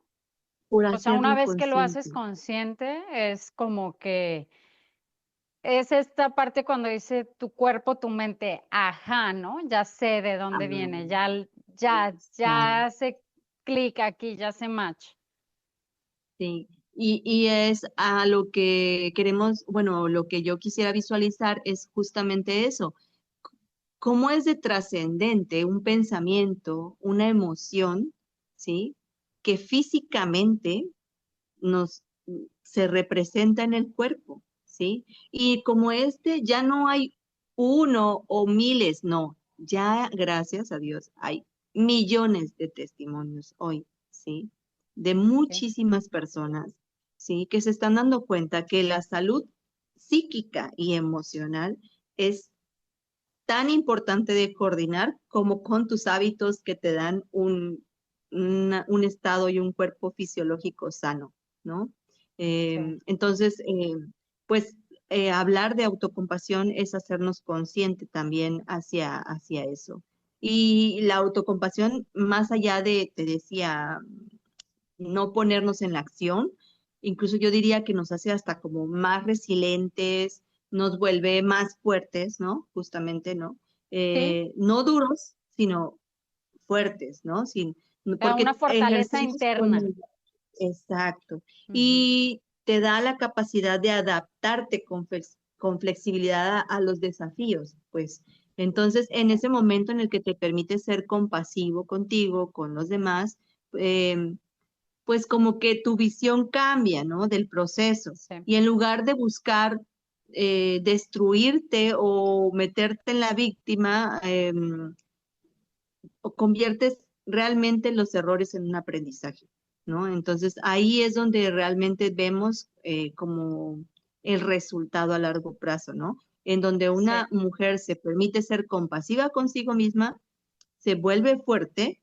por O sea, una hacerlo vez que lo haces consciente. consciente, es como que es esta parte cuando dice tu cuerpo, tu mente, ajá, ¿no? Ya sé de Ah, dónde viene, ya exacto. hace clic aquí, ya hace match. Sí, y es a lo que queremos, bueno, lo que yo quisiera visualizar es justamente eso. ¿Cómo es de trascendente un pensamiento, una emoción, ¿sí? Que físicamente nos se representa en el cuerpo, ¿sí? Y como este ya no hay uno o miles, no, ya gracias a Dios hay millones de testimonios hoy, ¿sí? De Sí. muchísimas personas, ¿sí? Que se están dando cuenta que la salud psíquica y emocional es tan importante de coordinar como con tus hábitos que te dan un estado y un cuerpo fisiológico sano, ¿no? Sí. Entonces, pues hablar de autocompasión es hacernos consciente también hacia eso. Y la autocompasión, más allá de, te decía, no ponernos en la acción, incluso yo diría que nos hace hasta como más resilientes, nos vuelve más fuertes, ¿no? Justamente, ¿no? Sí, No duros, sino fuertes, ¿no? una Porque fortaleza ejercicios como, interna. exacto, Ujú. y te da la capacidad de adaptarte con flexibilidad a los desafíos, pues. Entonces, en Sí. ese momento en el que te permite ser compasivo contigo, con los demás, em, pues como que tu visión cambia, ¿no? Del proceso. Sí. Y en lugar de buscar destruirte o meterte en la víctima, o conviertes realmente los errores en un aprendizaje, ¿no? Entonces ahí es donde realmente vemos como el resultado a largo plazo, ¿no? En donde Sí. una mujer se permite ser compasiva consigo misma, se vuelve fuerte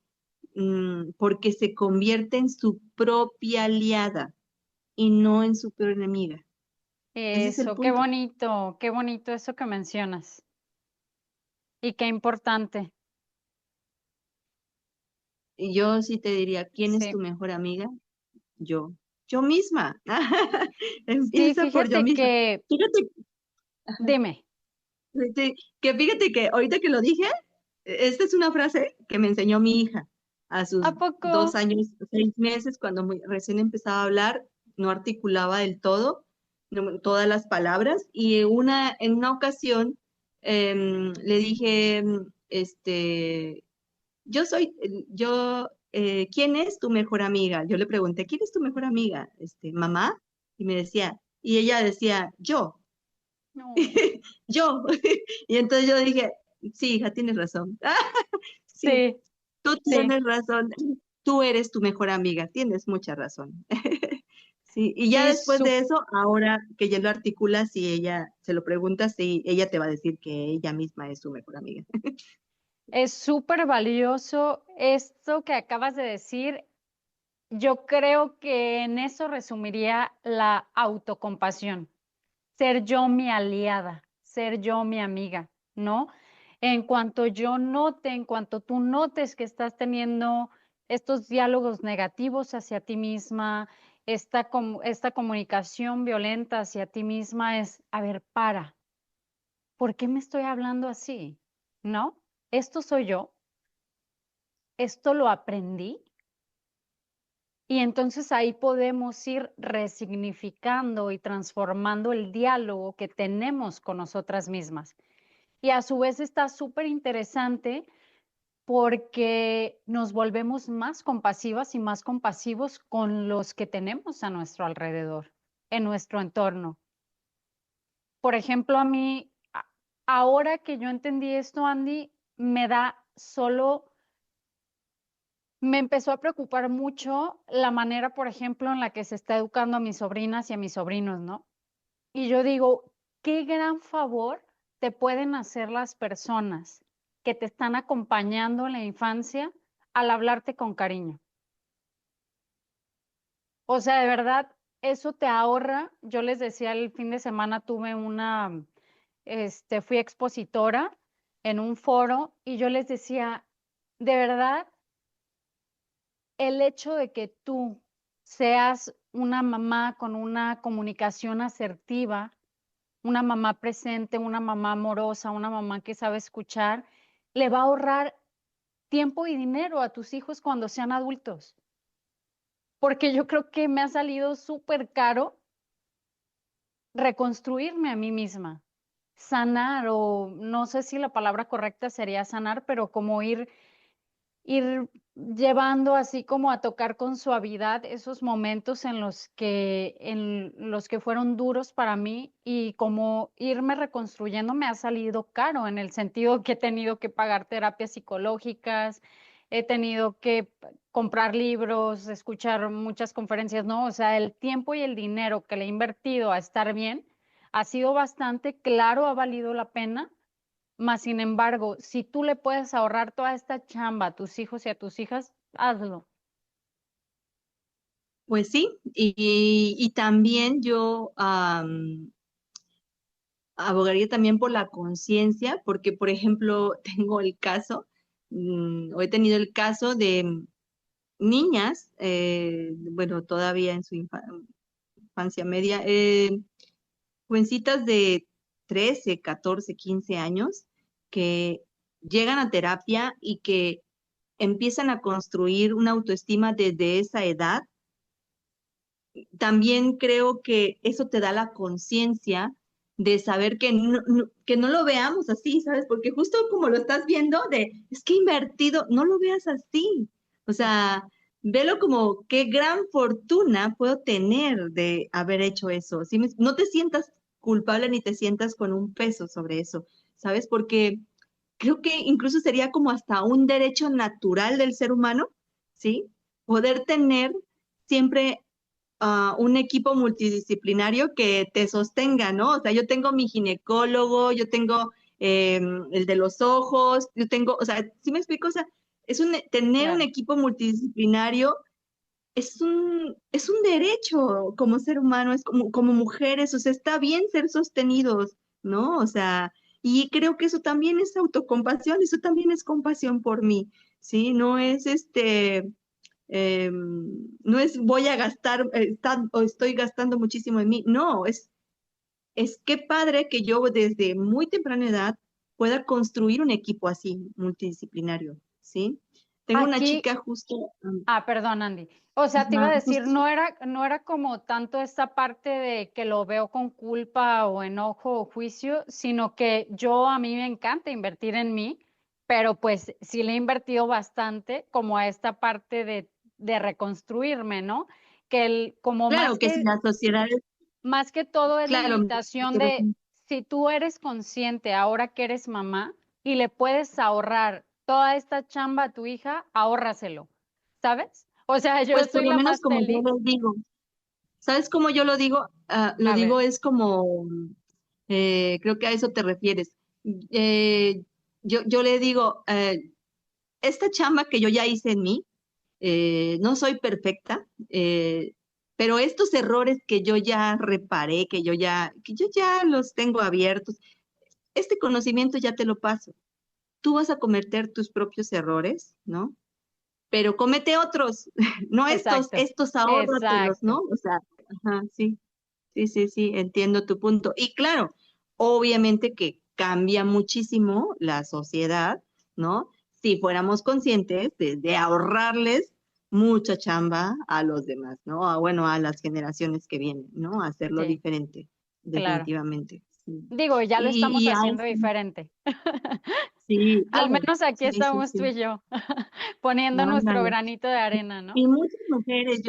porque se convierte en su propia aliada y no en su peor enemiga. Ese es el Eso, punto. qué bonito eso que mencionas. Y qué importante. Y yo sí te diría, ¿quién es tu Sí. mejor amiga? Yo, yo misma. Sí, Empieza por yo fíjate misma. que, Fíjate, dime, fíjate que ahorita que lo dije, esta es una frase que me enseñó mi hija a sus ¿a poco? 2 años, 6 meses, cuando recién empezaba a hablar, no articulaba del todo todas las palabras, y en una ocasión le dije, ¿quién es tu mejor amiga? Yo le pregunté, ¿quién es tu mejor amiga? Mamá, y me decía, y ella decía, yo. No. Yo. Y entonces yo dije, sí, hija, tienes razón. Sí, Sí, tú sí, tienes razón. Tú eres tu mejor amiga, tienes mucha razón. Sí, y ya sí, después de eso, ahora que ya lo articulas, si ella se lo pregunta, sí, ella te va a decir que ella misma es su mejor amiga. es súper valioso esto que acabas de decir. Yo creo que en eso resumiría la autocompasión, ser yo mi aliada, ser yo mi amiga, ¿no? En cuanto tú notes que estás teniendo estos diálogos negativos hacia ti misma, esta comunicación violenta hacia ti misma, es, a ver, ¿por qué me estoy hablando así? ¿No? ¿Esto soy yo? ¿Esto lo aprendí? Y entonces ahí podemos ir resignificando y transformando el diálogo que tenemos con nosotras mismas. Y a su vez está súper interesante porque nos volvemos más compasivas y más compasivos con los que tenemos a nuestro alrededor, en nuestro entorno. Por ejemplo, a mí, ahora que yo entendí esto, Andy, me da solo me empezó a preocupar mucho la manera, por ejemplo, en la que se está educando a mis sobrinas y a mis sobrinos, ¿no? Y yo digo, qué gran favor te pueden hacer las personas que te están acompañando en la infancia al hablarte con cariño. O sea, de verdad, eso te ahorra. Yo les decía, el fin de semana tuve fui expositora en un foro y yo les decía, de verdad, el hecho de que tú seas una mamá con una comunicación asertiva, una mamá presente, una mamá amorosa, una mamá que sabe escuchar, le va a ahorrar tiempo y dinero a tus hijos cuando sean adultos. Porque yo creo que me ha salido súper caro reconstruirme a mí misma, sanar, o no sé si la palabra correcta sería sanar, pero como ir llevando así como a tocar con suavidad esos momentos en los que fueron duros para mí, y como irme reconstruyendo me ha salido caro en el sentido que he tenido que pagar terapias psicológicas, he tenido que comprar libros, escuchar muchas conferencias, ¿no? O sea, el tiempo y el dinero que le he invertido a estar bien ha sido bastante claro, ha valido la pena. Mas, sin embargo, si tú le puedes ahorrar toda esta chamba a tus hijos y a tus hijas, hazlo. Pues sí, y también yo abogaría también por la conciencia, porque, por ejemplo, tengo el caso, o he tenido el caso de niñas, bueno, todavía en su infancia media, jovencitas de 13, 14, 15 años, que llegan a terapia y que empiezan a construir una autoestima desde esa edad. También creo que eso te da la conciencia de saber que no lo veamos así, ¿sabes? Porque justo como lo estás viendo, es que he invertido, no lo veas así. O sea, velo como qué gran fortuna puedo tener de haber hecho eso. ¿Sí? No te sientas culpable ni te sientas con un peso sobre eso, ¿sabes? Porque creo que incluso sería como hasta un derecho natural del ser humano, ¿sí? Poder tener siempre un equipo multidisciplinario que te sostenga, ¿no? O sea, yo tengo mi ginecólogo, yo tengo el de los ojos, yo tengo, o sea, ¿sí me explico? O sea, tener un Claro. equipo multidisciplinario es un derecho como ser humano, es como mujeres, o sea, está bien ser sostenidos, ¿no? O sea, Y creo que eso también es autocompasión, eso también es compasión por mí, ¿sí? No es no es voy a gastar, o estoy gastando muchísimo en mí, no, es qué padre que yo desde muy temprana edad pueda construir un equipo así, multidisciplinario, ¿sí? Tengo una Aquí, chica justo, perdón, Andy. O sea, te iba a ajá, decir, justo, no era como tanto esta parte de que lo veo con culpa o enojo o juicio, sino que a mí me encanta invertir en mí, pero pues sí le he invertido bastante como a esta parte de reconstruirme, ¿no? Como claro que si la sociedad es, más que todo es la claro, invitación de si tú eres consciente ahora que eres mamá y le puedes ahorrar toda esta chamba a tu hija, ahórraselo, ¿sabes? O sea, yo pues por soy lo la menos más como yo feliz. les digo, ¿sabes cómo yo lo digo? Lo A ver, digo es como, creo que a eso te refieres. Eh, yo le digo, esta chamba que yo ya hice en mí, no soy perfecta, pero estos errores que yo ya reparé, que yo ya los tengo abiertos, este conocimiento ya te lo paso. Tú vas a cometer tus propios errores, ¿no? Pero comete otros, no estos, exacto, estos ahórratelos, exacto. ¿no? O sea, ajá, sí, sí, sí, sí, entiendo tu punto. Y claro, obviamente que cambia muchísimo la sociedad, ¿no? Si fuéramos conscientes de ahorrarles mucha chamba a los demás, ¿no? Bueno, a las generaciones que vienen, ¿no? Hacerlo Sí, diferente, claro. definitivamente. Sí. Digo, ya lo estamos Y haciendo hay, diferente. sí, Al claro, menos aquí sí, sí, estamos tú sí. y yo, poniendo nuestro Ándale. granito de arena, ¿no? Y muchas mujeres,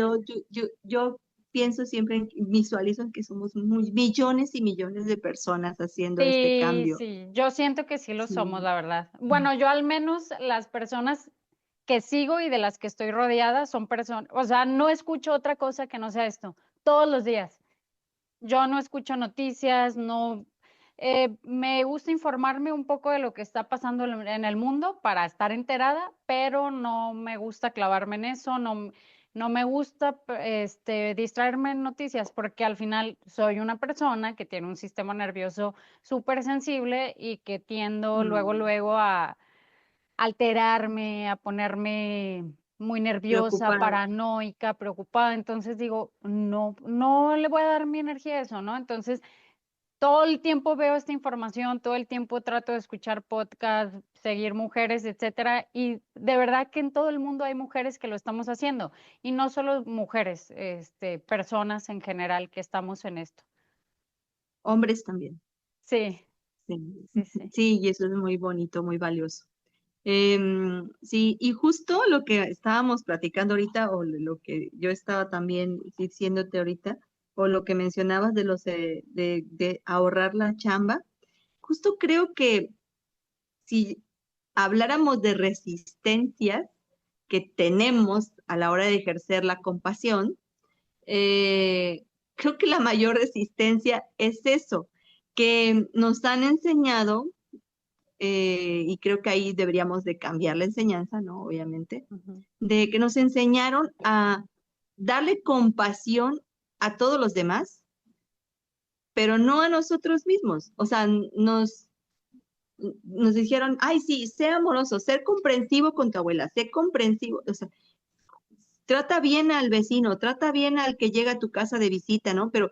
yo pienso siempre, visualizo en que somos millones y millones de personas haciendo este Sí, cambio. sí, yo siento que sí lo somos, Sí. la verdad. Bueno, yo al menos las personas que sigo y de las que estoy rodeada son personas, o sea, no escucho otra cosa que no sea esto, todos los días. Yo no escucho noticias, no, me gusta informarme un poco de lo que está pasando en el mundo para estar enterada, pero no me gusta clavarme en eso, no me gusta distraerme en noticias porque al final soy una persona que tiene un sistema nervioso súper sensible y que tiendo luego, Mm, luego a alterarme, a ponerme muy nerviosa, preocupada. paranoica, preocupada. Entonces digo, no, no le voy a dar mi energía a eso, ¿no? Entonces, todo el tiempo veo esta información, todo el tiempo trato de escuchar podcasts, seguir mujeres, etcétera, y de verdad que en todo el mundo hay mujeres que lo estamos haciendo, y no solo mujeres, personas en general que estamos en esto. Hombres también. Sí, Sí. sí, sí. Sí, y eso es muy bonito, muy valioso. Sí, y justo lo que estábamos platicando ahorita, o lo que yo estaba también diciéndote ahorita, o lo que mencionabas de de ahorrar la chamba, justo creo que si habláramos de resistencias que tenemos a la hora de ejercer la compasión, creo que la mayor resistencia es eso, que nos han enseñado, y creo que ahí deberíamos de cambiar la enseñanza, ¿no? Obviamente, Ujú. de que nos enseñaron a darle compasión a todos los demás, pero no a nosotros mismos. O sea, nos dijeron, ay, sí, sé amoroso, ser comprensivo con tu abuela, sé comprensivo, o sea, trata bien al vecino, trata bien al que llega a tu casa de visita, ¿no? Pero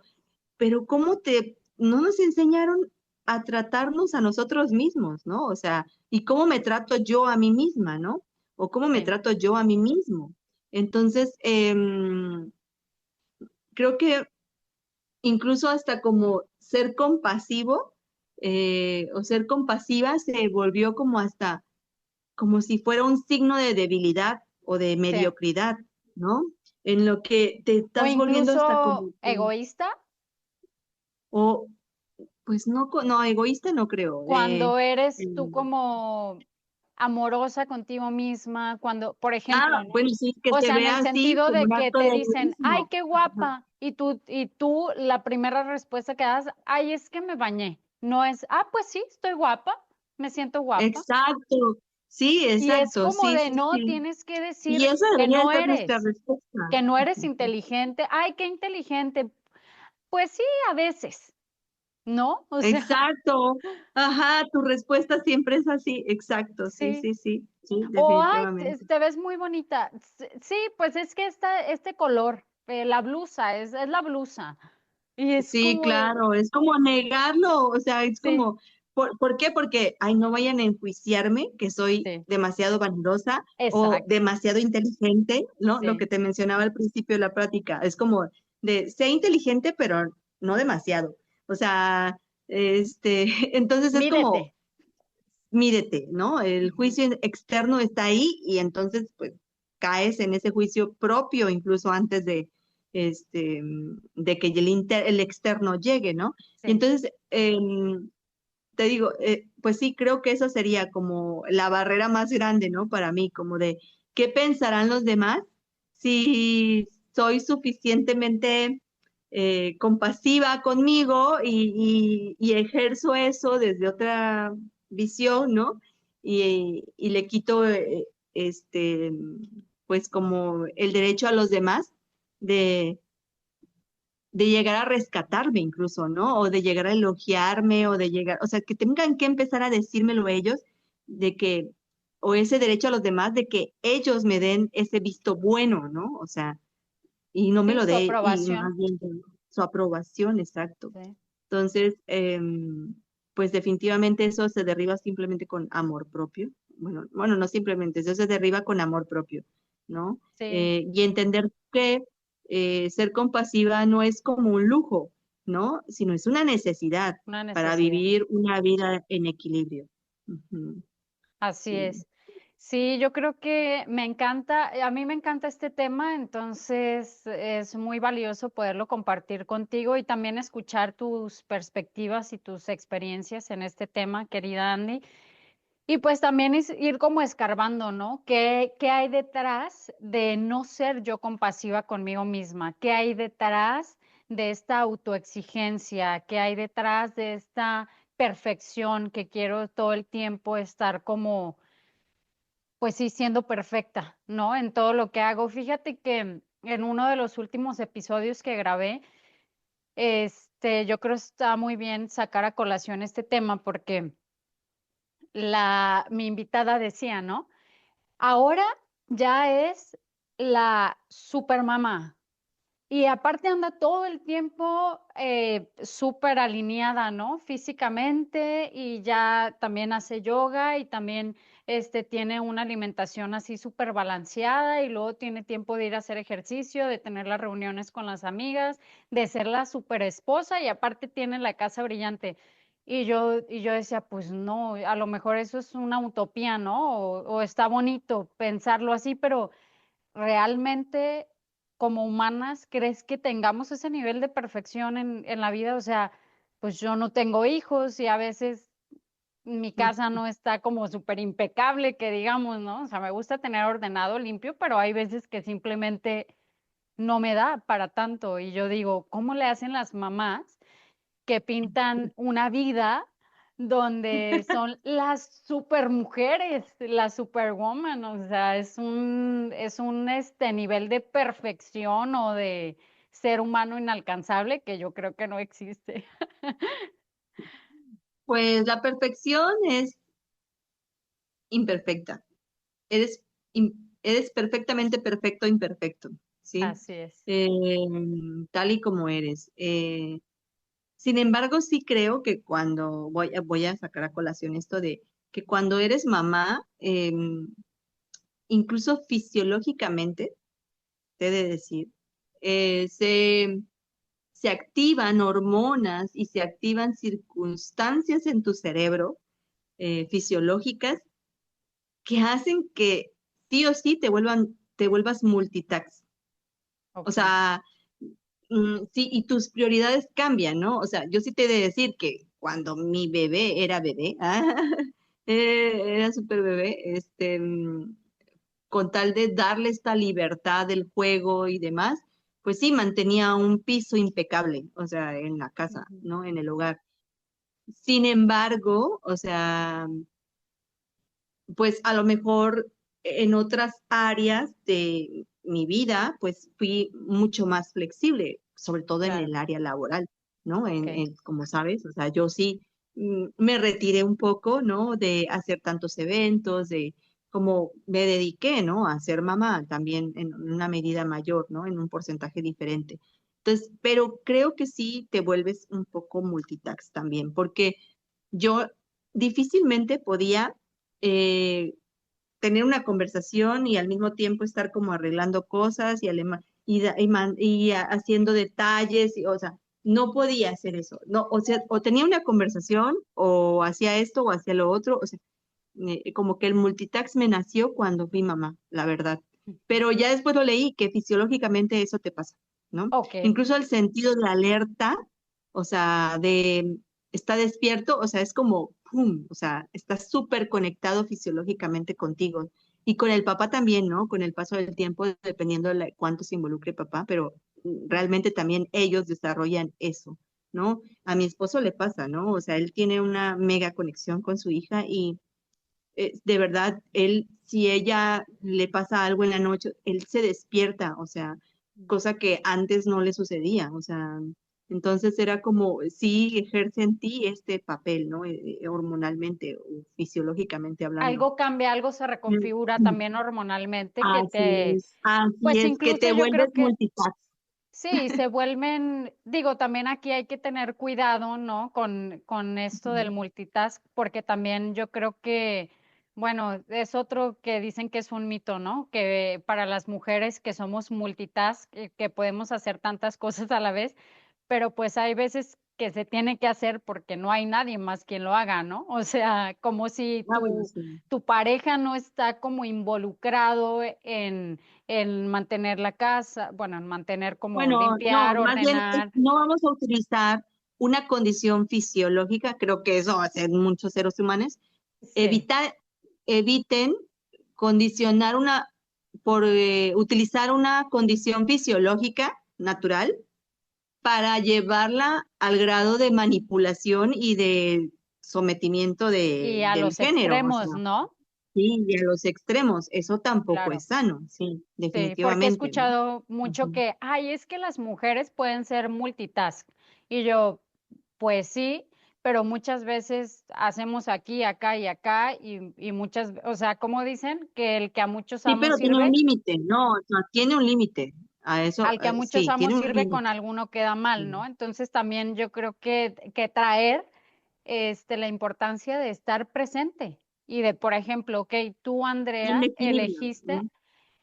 no nos enseñaron a tratarnos a nosotros mismos, ¿no? O sea, ¿y cómo me trato yo a mí misma, ¿no? O cómo me Sí, trato yo a mí mismo. Entonces, creo que incluso hasta como ser compasivo, o ser compasiva se volvió como hasta como si fuera un signo de debilidad o de sí. mediocridad, ¿no? En lo que te O estás volviendo incluso hasta como, egoísta, o pues no, no, egoísta no creo. cuando eres tú Eh, como amorosa contigo misma, cuando, por ejemplo, ¿no? bueno, sí, que O se sea, en ve el así sentido como de un que acto te de dicen, ay, egoísmo. qué Ajá. guapa, y tú la primera respuesta que das, ay, es que me bañé. No es, pues sí, estoy guapa, me siento guapa. Exacto, sí, Y es exacto, como sí, de, sí, no, sí. tienes que Y decir eso que debería no ser nuestra eres, respuesta. que no eres Ujú. inteligente. Ay, qué inteligente. Pues sí, a veces. ¿no? O sea, Exacto. Ajá, tu respuesta siempre es así. Exacto, sí, sí. sí, sí, sí, O, ay, te, definitivamente. te ves muy bonita. Sí, pues es que este color, la blusa, es la blusa. Y es Sí, como de, claro, es como negarlo, o sea, es sí, como, ¿por qué? Porque, ay, no vayan a enjuiciarme que soy sí, demasiado vanidosa o exacto, demasiado inteligente, ¿no? Lo sí. que te mencionaba al principio de la práctica, es como de, sé inteligente, pero no demasiado. O sea, entonces es Mídete. como, mídete, ¿no? El Ujú. juicio externo está ahí y entonces, pues, caes en ese juicio propio incluso antes de que el externo llegue, ¿no? Y Sí, entonces, te digo, pues sí, creo que eso sería como la barrera más grande, ¿no? Para mí, como de, ¿qué pensarán los demás si soy suficientemente compasiva conmigo y ejerzo eso desde otra visión, ¿no? Y le quito, este, pues como el derecho a los demás de llegar a rescatarme incluso, ¿no? O de llegar a elogiarme o de llegar, o sea, que tengan que empezar a decírmelo ellos, de que, o ese derecho a los demás de que ellos me den ese visto bueno, ¿no? O sea, y no me sí, lo su dé, y aprobación. más bien su aprobación, exacto. Sí, Entonces, pues definitivamente eso se derriba simplemente con amor propio. Bueno, no simplemente, eso se derriba con amor propio, ¿no? sí, Y entender que ser compasiva no es como un lujo, ¿no? Sino es una necesidad una para necesidad. vivir una vida en equilibrio. Ujú, Así sí. es. Sí, yo creo que me encanta, a mí me encanta este tema, entonces es muy valioso poderlo compartir contigo y también escuchar tus perspectivas y tus experiencias en este tema, querida Andy. Y pues también ir como escarbando, ¿no? ¿Qué hay detrás de no ser yo compasiva conmigo misma? ¿Qué hay detrás de esta autoexigencia? ¿Qué hay detrás de esta perfección que quiero todo el tiempo estar como, pues sí, siendo perfecta, ¿no? En todo lo que hago. Fíjate que en uno de los últimos episodios que grabé, yo creo que está muy bien sacar a colación este tema porque mi invitada decía, ¿no? Ahora ya es la supermamá. Y aparte anda todo el tiempo súper alineada, ¿no? Físicamente y ya también hace yoga y también tiene una alimentación así súper balanceada y luego tiene tiempo de ir a hacer ejercicio, de tener las reuniones con las amigas, de ser la super esposa y aparte tiene la casa brillante. Y yo decía, pues no, a lo mejor eso es una utopía, ¿no? O está bonito pensarlo así, pero realmente como humanas, ¿crees que tengamos ese nivel de perfección en la vida? O sea, pues yo no tengo hijos y a veces mi casa no está como súper impecable, que digamos, ¿no? O sea, me gusta tener ordenado, limpio, pero hay veces que simplemente no me da para tanto. Y yo digo, ¿cómo le hacen las mamás que pintan una vida donde son las supermujeres, las superwoman? O sea, es un nivel de perfección o de ser humano inalcanzable que yo creo que no existe. Pues la perfección es imperfecta. Eres, eres perfectamente perfecto, imperfecto, ¿sí? Así es. Eh, Tal y como eres. Sin embargo, sí creo que cuando voy a sacar a colación esto de que cuando eres mamá, incluso fisiológicamente, te he de decir, eh, se, se activan hormonas y se activan circunstancias en tu cerebro fisiológicas que hacen que sí o sí te vuelvas multitask. O Ok, sea, sí, y tus prioridades cambian, ¿no? O sea, yo sí te he de decir que cuando mi bebé era bebé, era súper bebé, con tal de darle esta libertad del juego y demás, pues sí, mantenía un piso impecable, o sea, en la casa, ujú, ¿no? En el hogar. Sin embargo, o sea, pues a lo mejor en otras áreas de mi vida, pues fui mucho más flexible, sobre todo en claro. el área laboral. ¿no? Ok. Como sabes, o sea, yo sí me retiré un poco, ¿no? De hacer tantos eventos, de como me dediqué, ¿no? A ser mamá también en una medida mayor, ¿no? En un porcentaje diferente. Entonces, pero creo que sí te vuelves un poco multitask también, porque yo difícilmente podía eh, tener una conversación y al mismo tiempo estar como arreglando cosas haciendo detalles, o sea, no podía hacer eso. No, o sea, o tenía una conversación o hacía esto o hacía lo otro, o sea, como que el multitask me nació cuando fui mamá, la verdad. Pero ya después lo leí que fisiológicamente eso te pasa, ¿no? Ok. Incluso el sentido de alerta, o sea, de está despierto, o sea, es como, ¡pum! O sea, está súper conectado fisiológicamente contigo. Y con el papá también, ¿no? Con el paso del tiempo, dependiendo de cuánto se involucre papá, pero realmente también ellos desarrollan eso, ¿no? A mi esposo le pasa, ¿no? O sea, él tiene una mega conexión con su hija y de verdad, él, si ella le pasa algo en la noche, él se despierta, o sea, cosa que antes no le sucedía, o sea, entonces era como, sí ejerce en ti este papel, ¿no? Hormonalmente o fisiológicamente hablando. Algo cambia, algo se reconfigura Mm. también hormonalmente que te, Así pues es, que incluso te yo vuelves creo que multitask. sí, se vuelven, digo, también aquí hay que tener cuidado, ¿no? Con esto del multitask, porque también yo creo que, bueno, es otro que dicen que es un mito, ¿no? Que para las mujeres que somos multitask, que podemos hacer tantas cosas a la vez, pero pues hay veces que se tiene que hacer porque no hay nadie más quien lo haga, ¿no? O sea, como si Ah, bueno, sí. tu pareja no está como involucrado en mantener la casa, bueno, en mantener como Bueno, no, limpiar, más bien ordenar. no vamos a utilizar una condición fisiológica, creo que eso hacen muchos seres humanos, Sí, eviten condicionar utilizar una condición fisiológica natural para llevarla al grado de manipulación y de sometimiento y a del los género, o sea, extremos, ¿no? sí, y a los extremos, eso tampoco Claro. es sano, sí, Sí, porque he definitivamente, ¿no? escuchado mucho Ujú. que, ay, es que las mujeres pueden ser multitask. Y yo, pues sí, pero muchas veces hacemos aquí, acá y acá, y muchas, o sea, como dicen, que el que a muchos Sí, amos pero tiene un sirve, límite, no, o sea, tiene un límite, a eso, al que a muchos sí, amos tiene un sirve, con límite. alguno queda mal, ¿no? Sí. Entonces también yo creo que traer la importancia de estar presente y de, por ejemplo, ok, tú, Un Andrea, equilibrio, elegiste ¿no?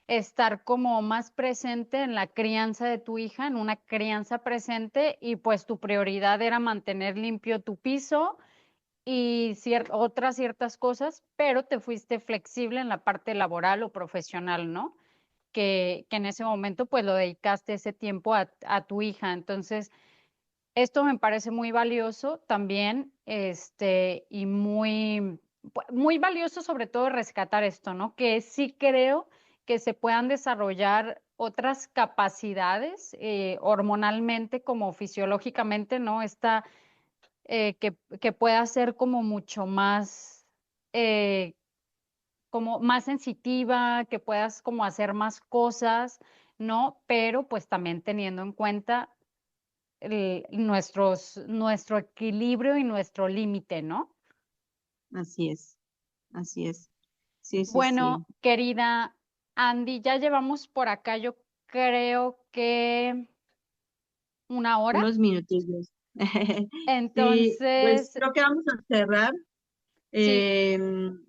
estar como más presente en la crianza de tu hija, en una crianza presente, y pues tu prioridad era mantener limpio tu piso y otras ciertas cosas, pero te fuiste flexible en la parte laboral o profesional, ¿no? Que en ese momento pues lo dedicaste ese tiempo a tu hija. Entonces, esto me parece muy valioso también, y muy valioso sobre todo rescatar esto, ¿no? Que sí creo que se puedan desarrollar otras capacidades hormonalmente como fisiológicamente, ¿no? Que pueda ser como mucho más, eh, como más sensitiva, que puedas como hacer más cosas, ¿no? Pero pues también teniendo en cuenta nuestro equilibrio y nuestro límite, ¿no? Así es, así es. Sí, sí, Bueno, sí. querida Andy, ya llevamos por acá, yo creo que 1 hora. Unos minutillos. Sí, pues Entonces, creo que vamos a cerrar. sí, em,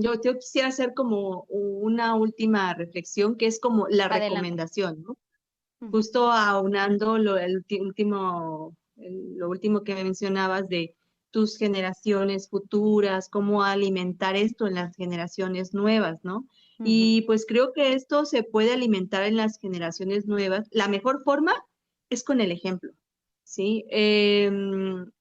yo quisiera hacer como una última reflexión, que es como la adelante. recomendación, ¿no? Ujú, Justo aunando lo último que me mencionabas de tus generaciones futuras, cómo alimentar esto en las generaciones nuevas, ¿no? ujú, Y pues creo que esto se puede alimentar en las generaciones nuevas. La mejor forma es con el ejemplo, ¿sí? El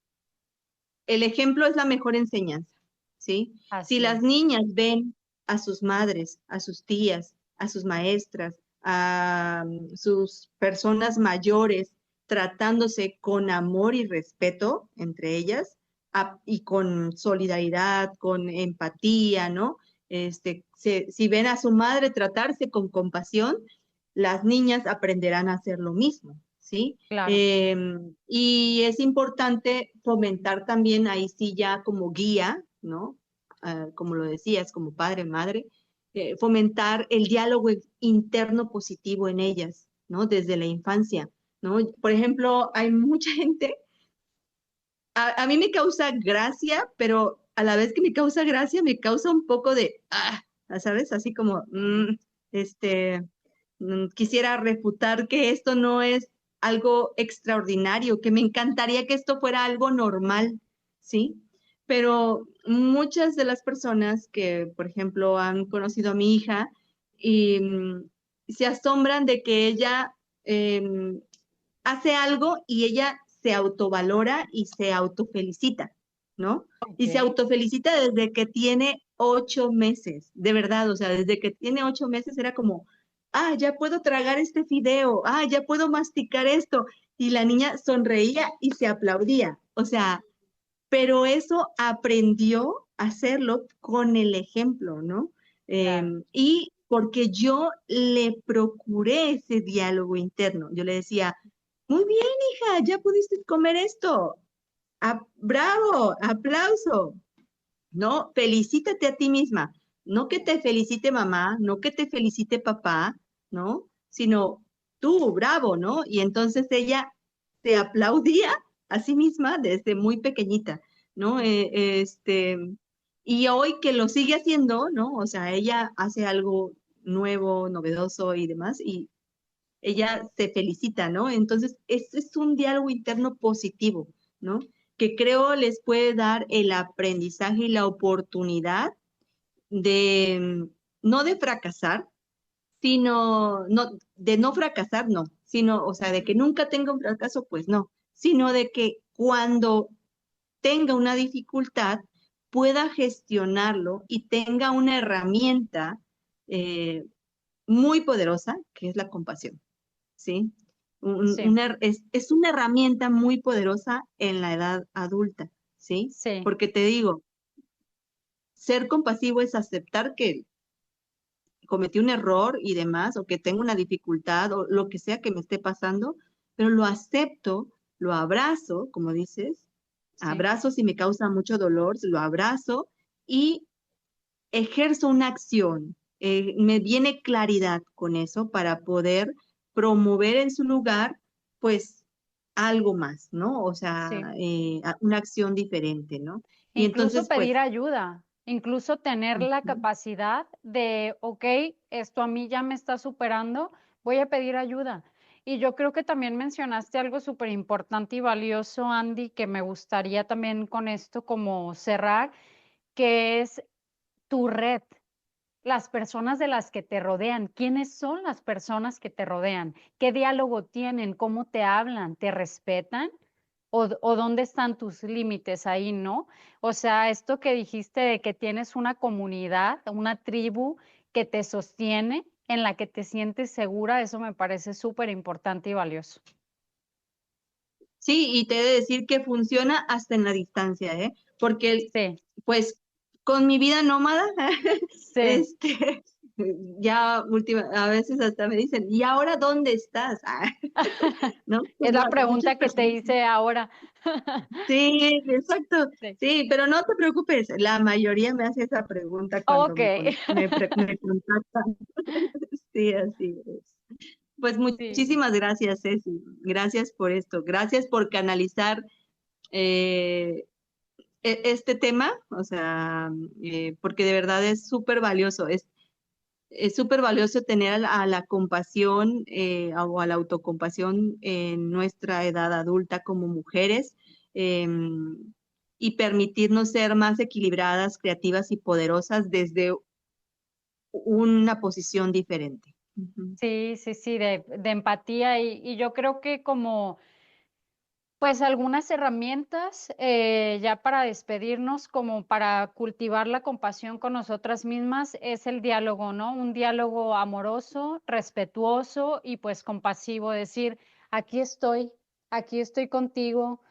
ejemplo es la mejor enseñanza, ¿sí? Si así las es. niñas ven a sus madres, a sus tías, a sus maestras, a sus personas mayores tratándose con amor y respeto entre ellas y con solidaridad, con empatía, ¿no? Si ven a su madre tratarse con compasión, las niñas aprenderán a hacer lo mismo, ¿sí? Claro, Y es importante fomentar también ahí sí ya como guía, ¿no? Como lo decías, como padre, madre, fomentar el diálogo interno positivo en ellas, ¿no? Desde la infancia, ¿no? Por ejemplo, hay mucha gente, a mí me causa gracia, pero a la vez que me causa gracia, me causa un poco de, ¿sabes? Así como, este, quisiera refutar que esto no es algo extraordinario, que me encantaría que esto fuera algo normal, ¿sí? Pero muchas de las personas que, por ejemplo, han conocido a mi hija y se asombran de que ella hace algo y ella se autovalora y se autofelicita, ¿no? Y se ok. autofelicita desde que tiene 8 meses, de verdad, o sea, desde que tiene 8 meses era como, ya puedo tragar este fideo, ya puedo masticar esto. Y la niña sonreía y se aplaudía, o sea, pero eso aprendió a hacerlo con el ejemplo, ¿no? Claro. Y porque yo le procuré ese diálogo interno, yo le decía, muy bien, hija, ya pudiste comer esto. Bravo, aplauso. No, felicítate a ti misma. No que te felicite mamá, no que te felicite papá, ¿no? Sino tú, bravo, ¿no? Y entonces ella se aplaudía a sí misma desde muy pequeñita, ¿no? Y hoy que lo sigue haciendo, ¿no? O sea, ella hace algo nuevo, novedoso y demás, y ella se felicita, ¿no? Entonces, es un diálogo interno positivo, ¿no? Que creo les puede dar el aprendizaje y la oportunidad de, no de fracasar, sino, no, de no fracasar, no, sino, o sea, de que nunca tenga un fracaso, pues no, sino de que cuando tenga una dificultad, pueda gestionarlo y tenga una herramienta eh, muy poderosa, que es la compasión. ¿Sí? Sí, Es una herramienta muy poderosa en la edad adulta, ¿sí? sí. Porque te digo, ser compasivo es aceptar que cometí un error y demás, o que tengo una dificultad, o lo que sea que me esté pasando, pero lo acepto, lo abrazo, como dices, Sí. abrazo si me causa mucho dolor, lo abrazo y ejerzo una acción. Me viene claridad con eso para poder promover en su lugar, pues, algo más, ¿no? O Sí. sea, una acción diferente, ¿no? Y Incluso entonces, pedir pues, ayuda, incluso tener la ujú, capacidad de, ok, esto a mí ya me está superando, voy a pedir ayuda. Y yo creo que también mencionaste algo súper importante y valioso, Andy, que me gustaría también con esto como cerrar, que es tu red, las personas de las que te rodean. ¿Quiénes son las personas que te rodean? ¿Qué diálogo tienen? ¿Cómo te hablan? ¿Te respetan? ¿O dónde están tus límites ahí, no? O sea, esto que dijiste de que tienes una comunidad, una tribu que te sostiene, en la que te sientes segura, eso me parece súper importante y valioso. sí, y te he de decir que funciona hasta en la distancia, ¿eh? Porque, Sí, pues, con mi vida nómada, sí. este, ya a veces hasta me dicen, ¿y ahora dónde estás? ¿No? Es Como la muchas pregunta que te personas. hice ahora. Sí, exacto. Sí. Sí, pero no te preocupes, la mayoría me hace esa pregunta cuando Ok. me contactan. Sí, así es. Pues Sí. muchísimas gracias, Ceci. Gracias por esto. Gracias por canalizar eh, este tema, o sea, porque de verdad es súper valioso. Es súper valioso tener a la compasión o a la autocompasión en nuestra edad adulta como mujeres y permitirnos ser más equilibradas, creativas y poderosas desde una posición diferente. Ujú. Sí, sí, sí, de empatía y yo creo que como, pues algunas herramientas ya para despedirnos, como para cultivar la compasión con nosotras mismas, es el diálogo, ¿no? Un diálogo amoroso, respetuoso y pues compasivo, decir, aquí estoy contigo,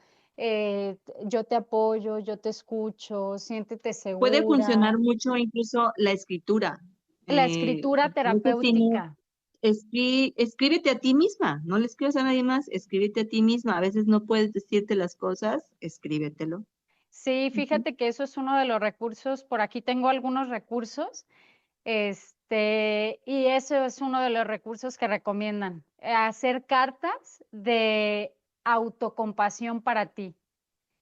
yo te apoyo, yo te escucho, siéntete Puede segura. funcionar mucho incluso la escritura. La Eh, escritura a veces sí no, terapéutica. escríbete a ti misma, no le escribas a nadie más, escríbete a ti misma. A veces no puedes decirte las cosas, escríbetelo. Sí, Ujú. fíjate que eso es uno de los recursos, por aquí tengo algunos recursos, y eso es uno de los recursos que recomiendan, hacer cartas de autocompasión para ti.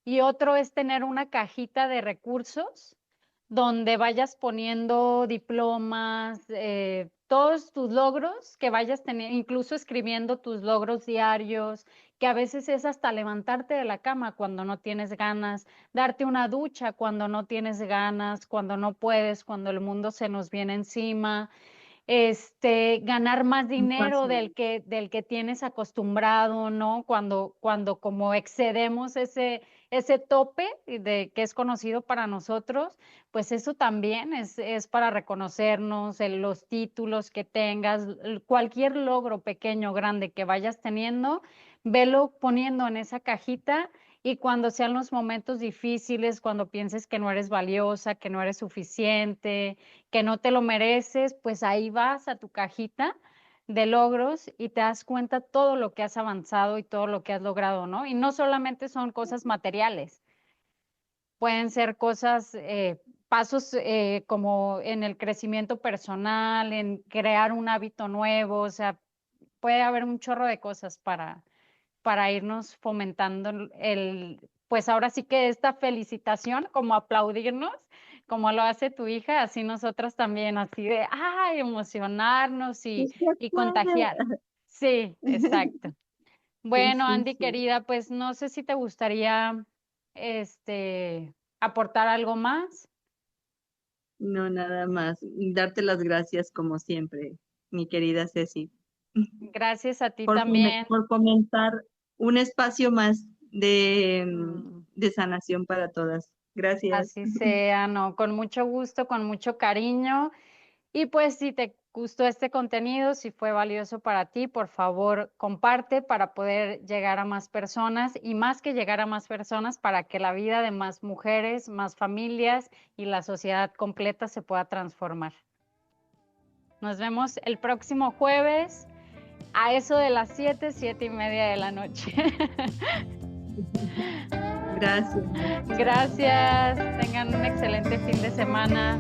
Y otro es tener una cajita de recursos donde vayas poniendo diplomas, todos tus logros que vayas teniendo, incluso escribiendo tus logros diarios, que a veces es hasta levantarte de la cama cuando no tienes ganas, darte una ducha cuando no tienes ganas, cuando no puedes, cuando el mundo se nos viene encima, ganar más Un dinero paso. del que tienes acostumbrado, ¿no? Cuando como excedemos ese tope de que es conocido para nosotros, pues eso también es para reconocernos, los títulos que tengas, cualquier logro pequeño, grande que vayas teniendo, velo poniendo en esa cajita y cuando sean los momentos difíciles, cuando pienses que no eres valiosa, que no eres suficiente, que no te lo mereces, pues ahí vas a tu cajita de logros y te das cuenta todo lo que has avanzado y todo lo que has logrado, ¿no? Y no solamente son cosas materiales, pueden ser cosas, pasos como en el crecimiento personal, en crear un hábito nuevo, o sea, puede haber un chorro de cosas para irnos fomentando pues ahora sí que esta felicitación, como aplaudirnos, como lo hace tu hija, así nosotras también, así de, ay, emocionarnos Sí, y contagiar. Sí, exacto. sí, Bueno, sí, Andy, sí. querida, pues no sé si te gustaría, aportar algo más. No, nada más. Darte las gracias como siempre, mi querida Ceci, Gracias a ti también. por comenzar un espacio más Mm. de sanación para todas. Gracias. Así sea, no, con mucho gusto, con mucho cariño. Y pues si te gustó este contenido, si fue valioso para ti, por favor, comparte para poder llegar a más personas y más que llegar a más personas, para que la vida de más mujeres, más familias y la sociedad completa se pueda transformar. Nos vemos el próximo jueves a eso de las 7, 7:30 de la noche. Gracias. Chao. Gracias, tengan un excelente fin de semana.